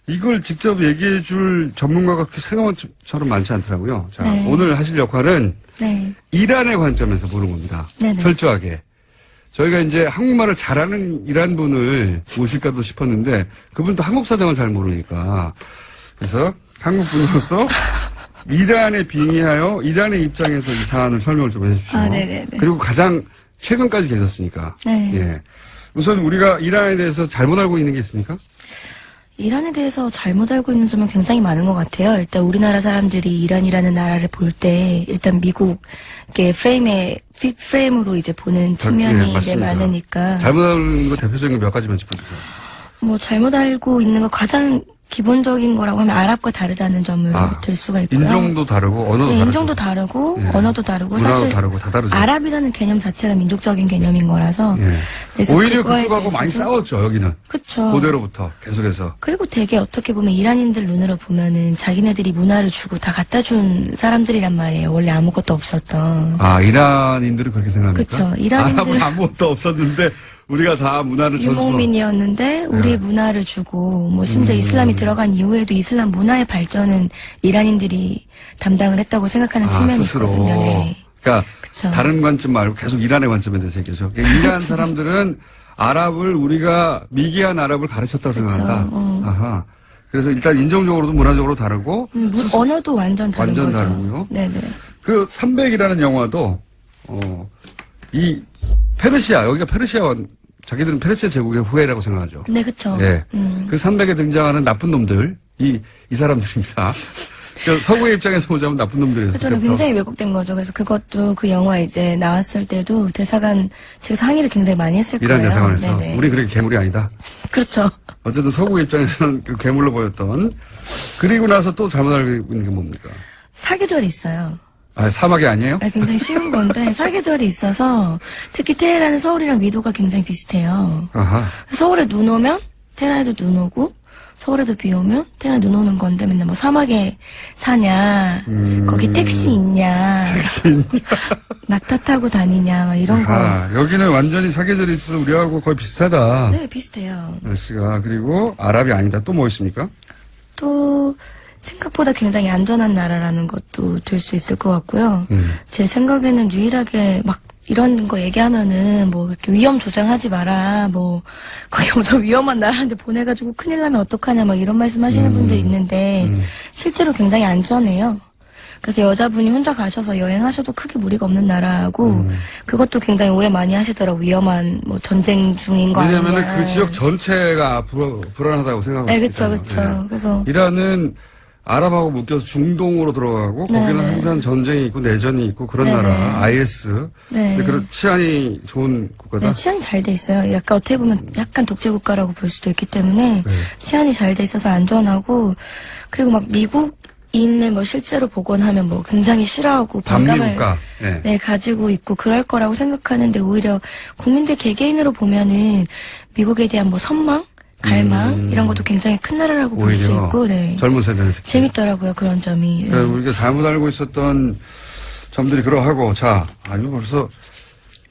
이걸 직접 얘기해 줄 전문가가 그렇게 생각처럼 많지 않더라고요. 자, 네. 오늘 하실 역할은 네. 이란의 관점에서 보는 겁니다. 네네. 철저하게. 저희가 이제 한국말을 잘하는 이란 분을 모실까도 싶었는데 그분도 한국 사정을 잘 모르니까 그래서 한국 분으로서 이란에 빙의하여 이란의 입장에서 이 사안을 설명을 좀 해주십시오. 네네네. 그리고 가장 최근까지 계셨으니까. 네. 예. 우선 우리가 이란에 대해서 잘못 알고 있는 게 있습니까? 이란에 대해서 잘못 알고 있는 점은 굉장히 많은 것 같아요. 일단 우리나라 사람들이 이란이라는 나라를 볼 때 일단 미국의 프레임으로 이제 보는 측면이 맞습니다. 많으니까. 잘못 알고 있는 거 대표적인 몇 가지만 짚어주세요. 뭐 잘못 알고 있는 거 가장 기본적인 거라고 하면 아랍과 다르다는 점을 들 수가 있고요. 인종도 다르고 언어도 네, 다르죠. 인종도 다르고 예. 언어도 다르고 문화도 사실 다르고 다 다르죠. 아랍이라는 개념 자체가 민족적인 개념인 거라서 예. 그래서 오히려 그거에 그쪽하고 많이 대해서도- 싸웠죠, 여기는. 그쵸. 고대로부터 계속해서. 그리고 되게 어떻게 보면 이란인들 눈으로 보면은 자기네들이 문화를 주고 다 갖다 준 사람들이란 말이에요. 원래 아무것도 없었던. 이란인들은 그렇게 생각합니까? 그쵸. 이란인들은- 아랍은 아무것도 없었는데 우리가 다 문화를 전수로. 유목민이었는데 우리의 문화를 주고 뭐 심지어 음. 이슬람이 들어간 이후에도 이슬람 문화의 발전은 이란인들이 담당을 했다고 생각하는 측면이 스스로. 있거든요. 네. 그러니까 그쵸. 다른 관점 말고 계속 이란의 관점에 대해서 얘기하죠. 그러니까 이란 사람들은 아랍을 우리가 미개한 아랍을 가르쳤다고 그쵸. 생각한다. 아하. 그래서 일단 인종적으로도 문화적으로 다르고 언어도 완전 다른 완전 거죠. 다르고요. 네네. 그 300이라는 영화도 이 페르시아 여기가 페르시아 자기들은 페르시아 제국의 후예라고 생각하죠. 네, 그쵸. 예. 그 300에 등장하는 나쁜 놈들 이 사람들입니다. 그러니까 서구의 입장에서 보자면 나쁜 놈들이었어요. 저는 굉장히 왜곡된 거죠. 그래서 그것도 그 영화 이제 나왔을 때도 대사관 측에서 항의를 굉장히 많이 했을 이란 거예요. 대사관에서 네네. 우리 그렇게 괴물이 아니다. 그렇죠. 어쨌든 서구 입장에서는 그 괴물로 보였던. 그리고 나서 또 잘못 알고 있는 게 뭡니까? 사계절이 있어요. 아, 사막이 아니에요? 굉장히 쉬운 건데 사계절이 있어서 특히 테헤란은 서울이랑 위도가 굉장히 비슷해요. 아하. 서울에 눈 오면 테헤란에도 눈 오고 서울에도 비 오면 테헤란에 눈 오는 건데 맨날 뭐 사막에 사냐 거기 택시 있냐 낙타 타고 다니냐 막 이런 거. 아, 여기는 완전히 사계절이 있어서 우리하고 거의 비슷하다. 네, 비슷해요. 날씨가. 그리고 아랍이 아니다. 또 뭐 있습니까? 또 생각보다 굉장히 안전한 나라라는 것도 들 수 있을 것 같고요. 제 생각에는 유일하게 막 이런 거 얘기하면은 뭐 이렇게 위험 조장하지 마라. 뭐 거기 엄청 위험한 나라인데 보내가지고 큰일 나면 어떡하냐 막 이런 말씀하시는 분들이 있는데 실제로 굉장히 안전해요. 그래서 여자분이 혼자 가셔서 여행하셔도 크게 무리가 없는 나라고 그것도 굉장히 오해 많이 하시더라고. 위험한 뭐 전쟁 중인 거 아니냐. 왜냐면은 그 지역 전체가 불안하다고 생각하고 네, 있잖아요. 그렇죠. 그래서 이란은 아랍하고 묶여서 중동으로 들어가고 거기는 네네. 항상 전쟁이 있고 내전이 있고 그런 네네. 나라. IS. 네. 근데 그런 치안이 좋은 국가다. 네, 치안이 잘 돼 있어요. 약간 어떻게 보면 약간 독재 국가라고 볼 수도 있기 때문에 네. 치안이 잘 돼 있어서 안전하고 그리고 막 미국인을 뭐 실제로 보곤 하면 뭐 굉장히 싫어하고 반감을 반미국가. 네. 네, 가지고 있고 그럴 거라고 생각하는데 오히려 국민들 개개인으로 보면은 미국에 대한 뭐 선망, 갈망 이런 것도 굉장히 큰 나라라고 볼 수 오히려 있고 네. 젊은 세대는 특히. 재밌더라고요 그런 점이. 네. 그러니까 우리가 잘못 알고 있었던 점들이 그러하고 자, 아주 벌써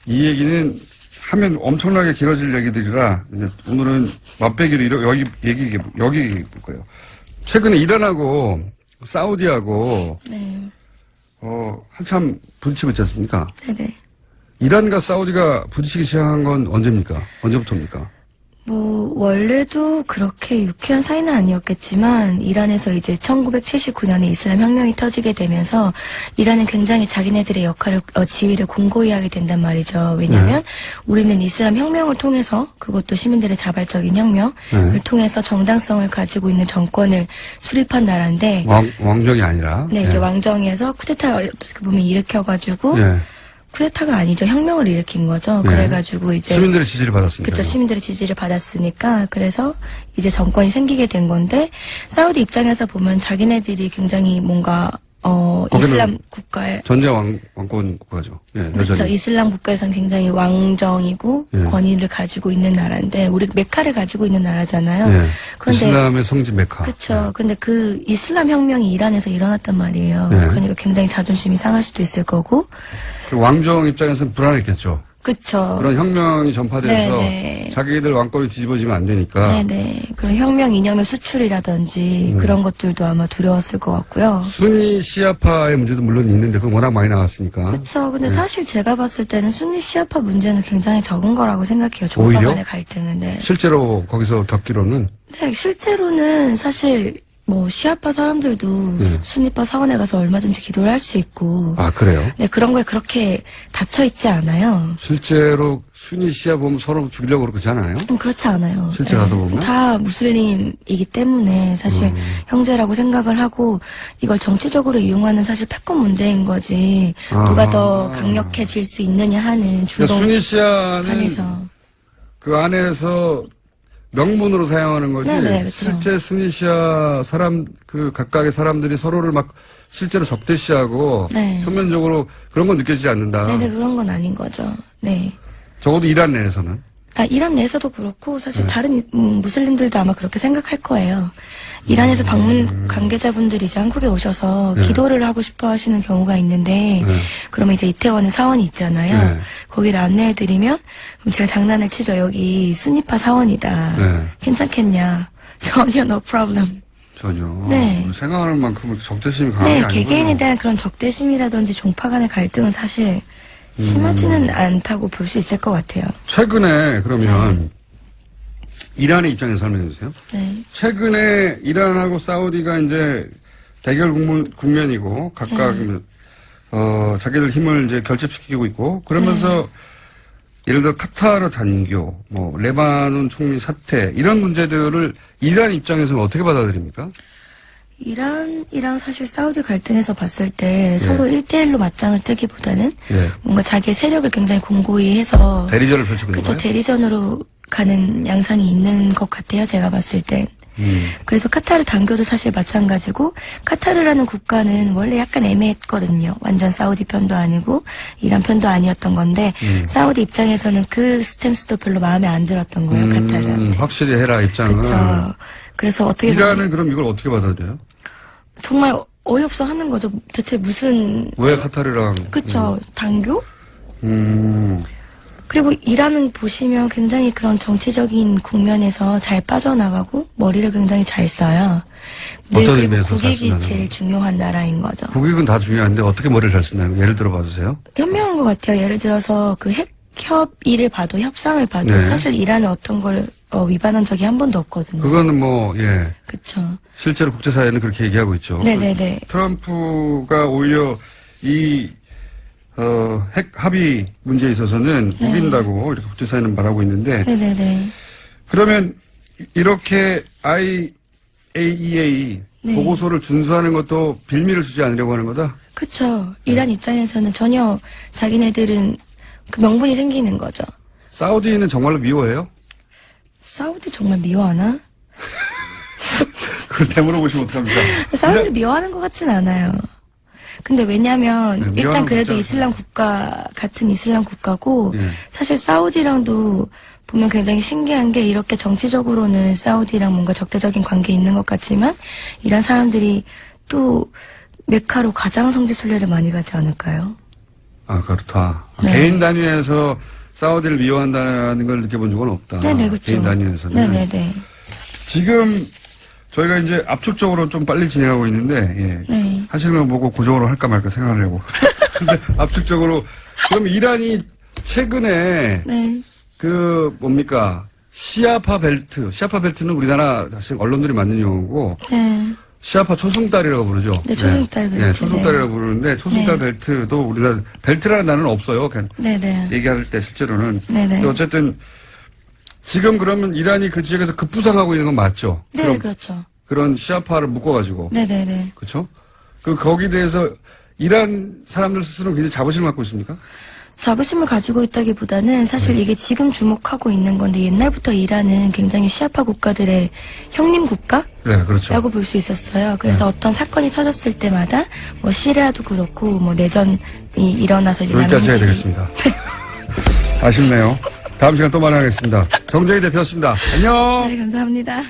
이 얘기는 하면 엄청나게 길어질 얘기들이라 이제 오늘은 맛배기로 여기 얘기해 볼 거예요. 최근에 이란하고 사우디하고 네. 한참 부딪히고 있지 않습니까? 네네. 이란과 사우디가 부딪히기 시작한 건 언제입니까? 언제부터입니까? 뭐 원래도 그렇게 유쾌한 사이는 아니었겠지만 이란에서 이제 1979년에 이슬람 혁명이 터지게 되면서 이란은 굉장히 자기네들의 역할을 지위를 공고히 하게 된단 말이죠. 왜냐하면 우리는 이슬람 혁명을 통해서 그것도 시민들의 자발적인 혁명을 통해서 정당성을 가지고 있는 정권을 수립한 나라인데 왕정이 아니라 네, 이제 왕정에서 쿠데타를 어떻게 보면 일으켜가지고 예. 쿠데타가 아니죠. 혁명을 일으킨 거죠. 네. 그래가지고 이제 시민들의 지지를 받았습니다. 그렇죠. 시민들의 지지를 받았으니까 그래서 이제 정권이 생기게 된 건데 사우디 입장에서 보면 자기네들이 굉장히 뭔가 이슬람 국가에 전제 왕권 국가죠. 예, 그렇죠. 여전히. 이슬람 국가에서는 굉장히 왕정이고 예. 권위를 가지고 있는 나라인데 우리 메카를 가지고 있는 나라잖아요. 예. 그런데 이슬람의 성지 메카. 그렇죠. 근데 그 이슬람 혁명이 이란에서 일어났단 말이에요. 예. 그러니까 굉장히 자존심이 상할 수도 있을 거고. 그 왕정 입장에서는 불안했겠죠. 그렇죠. 그런 혁명이 전파돼서 네네. 자기들 왕권이 뒤집어지면 안 되니까. 네네. 그런 혁명 이념의 수출이라든지 그런 것들도 아마 두려웠을 것 같고요. 순위 시아파의 문제도 물론 있는데 그건 워낙 많이 나왔으니까. 그렇죠. 근데 사실 제가 봤을 때는 순위 시아파 문제는 굉장히 적은 거라고 생각해요. 종파 오히려? 간의 갈등은. 네. 실제로 거기서 겪기로는 네, 실제로는 사실 뭐 시아파 사람들도 순위파 사원에 가서 얼마든지 기도를 할 수 있고. 아 그래요. 네, 그런 거에 그렇게 닫혀 있지 않아요. 실제로 순위 시아 보면 서로 죽이려고 그러지 않아요? 그렇지 않아요. 실제 가서 보면? 다 무슬림이기 때문에 사실 형제라고 생각을 하고 이걸 정치적으로 이용하는 사실 패권 문제인 거지. 누가 더 강력해질 수 있느냐 하는 그러니까 중동 순위 시아는 안에서. 그 안에서 명분으로 사용하는 거지. 네네, 그쵸. 실제 순위 시아 그 각각의 사람들이 서로를 막 실제로 적대시하고 네. 표면적으로 그런 건 느껴지지 않는다. 네네, 그런 건 아닌 거죠. 네. 적어도 이란 내에서는. 이란 내에서도 그렇고 사실 다른 무슬림들도 아마 그렇게 생각할 거예요. 이란에서 방문 관계자분들이 이제 한국에 오셔서 기도를 하고 싶어 하시는 경우가 있는데 그러면 이제 이태원에 사원이 있잖아요. 네. 거기를 안내해드리면 그럼 제가 장난을 치죠. 여기 순위파 사원이다. 네. 괜찮겠냐. 전혀 no problem. 전혀. 네. 생각하는 만큼 적대심이 강한 게 네, 아니고. 개개인에 대한 그런 적대심이라든지 종파 간의 갈등은 사실 심하지는 않다고 볼 수 있을 것 같아요. 최근에 그러면 이란의 입장에서 설명해 주세요. 네. 최근에 이란하고 사우디가 이제 대결 국면이고 각각 자기들 힘을 이제 결집시키고 있고 그러면서 예를 들어 카타르 단교, 뭐 레바논 총리 사퇴 이런 문제들을 이란 입장에서는 어떻게 받아들입니까? 이란이랑 사실 사우디 갈등에서 봤을 때 서로 1대1로 맞짱을 뜨기보다는 예. 뭔가 자기의 세력을 굉장히 공고히 해서 대리전을 펼치고 있는 그쵸, 거예요? 대리전으로 가는 양상이 있는 것 같아요. 제가 봤을 땐. 그래서 카타르 단교도 사실 마찬가지고 카타르라는 국가는 원래 약간 애매했거든요. 완전 사우디 편도 아니고 이란 편도 아니었던 건데 사우디 입장에서는 그 스탠스도 별로 마음에 안 들었던 거예요. 카타르한테. 확실히 해라 입장은. 그렇죠. 그래서 어떻게 보면 이란은 그럼 이걸 어떻게 받아들여요? 정말 어이없어 하는 거죠. 대체 무슨 왜 카타르랑? 그쵸 단교? 음. 그리고 이란은 보시면 굉장히 그런 정치적인 국면에서 잘 빠져나가고 머리를 굉장히 잘 써요. 늘 어떤 그리고 의미에서 잘 국익이 쓴다는 제일 중요한 나라인 거죠. 국익은 다 중요한데 어떻게 머리를 잘 쓰나요? 예를 들어 봐주세요. 현명한 것 같아요. 예를 들어서 그 핵 협의를 봐도 협상을 봐도 네. 사실 이란은 어떤 걸 위반한 적이 한 번도 없거든요. 그거는 뭐, 예. 그쵸. 실제로 국제사회는 그렇게 얘기하고 있죠. 네네네. 트럼프가 오히려 이, 핵 합의 문제에 있어서는 네. 우긴다고 이렇게 국제사회는 말하고 있는데, 네네네. 그러면 이렇게 IAEA 네. 보고서를 준수하는 것도 빌미를 주지 않으려고 하는 거다? 그쵸. 이란 입장에서는 전혀 자기네들은 그 명분이 생기는 거죠. 사우디는 정말로 미워해요? 사우디 정말 미워하나? 그걸 되물어보시면 어떡합니까? 사우디를 미워하는 것 같진 않아요. 근데 왜냐면 네, 일단 미워하는 그래도 거 이슬람 국가 같은 이슬람 국가고 예. 사실 사우디랑도 보면 굉장히 신기한 게 이렇게 정치적으로는 사우디랑 뭔가 적대적인 관계 있는 것 같지만 이란 사람들이 또 메카로 가장 성지 순례를 많이 가지 않을까요? 아, 그렇다. 네. 개인 단위에서 사우디를 미워한다는 걸 느껴본 적은 없다. 네네 그렇죠. 개인 단위에서는. 네네네. 지금 저희가 이제 압축적으로 좀 빨리 진행하고 있는데, 예. 네. 하시는 거 보고 고정으로 할까 말까 생각하려고. 근데 압축적으로, 그럼 이란이 최근에 네. 그 뭡니까? 시아파 벨트는 우리나라 사실 언론들이 만든 용어고, 네. 시아파 초승달이라고 부르죠. 네, 초승달 벨트. 네, 초승달이라고 네. 부르는데, 초승달 네. 벨트도 우리나라, 벨트라는 단어는 없어요. 그냥 네네. 얘기할 때 실제로는. 네네. 근데 어쨌든, 지금 그러면 이란이 그 지역에서 급부상하고 있는 건 맞죠? 네, 그럼 그렇죠. 그런 시아파를 묶어가지고. 네네네. 그렇죠? 거기에 대해서 이란 사람들 스스로 굉장히 자부심을 갖고 있습니까? 자부심을 가지고 있다기보다는 사실 네. 이게 지금 주목하고 있는 건데 옛날부터 이란은 굉장히 시아파 국가들의 형님 국가라고 네, 그렇죠. 볼 수 있었어요. 그래서 네. 어떤 사건이 터졌을 때마다 뭐 시리아도 그렇고 뭐 내전이 일어나서 이제 여기까지 해야 나는 일이- 되겠습니다. 아쉽네요. 다음 시간 또 만나겠습니다. 정재희 대표였습니다. 안녕! 네, 감사합니다.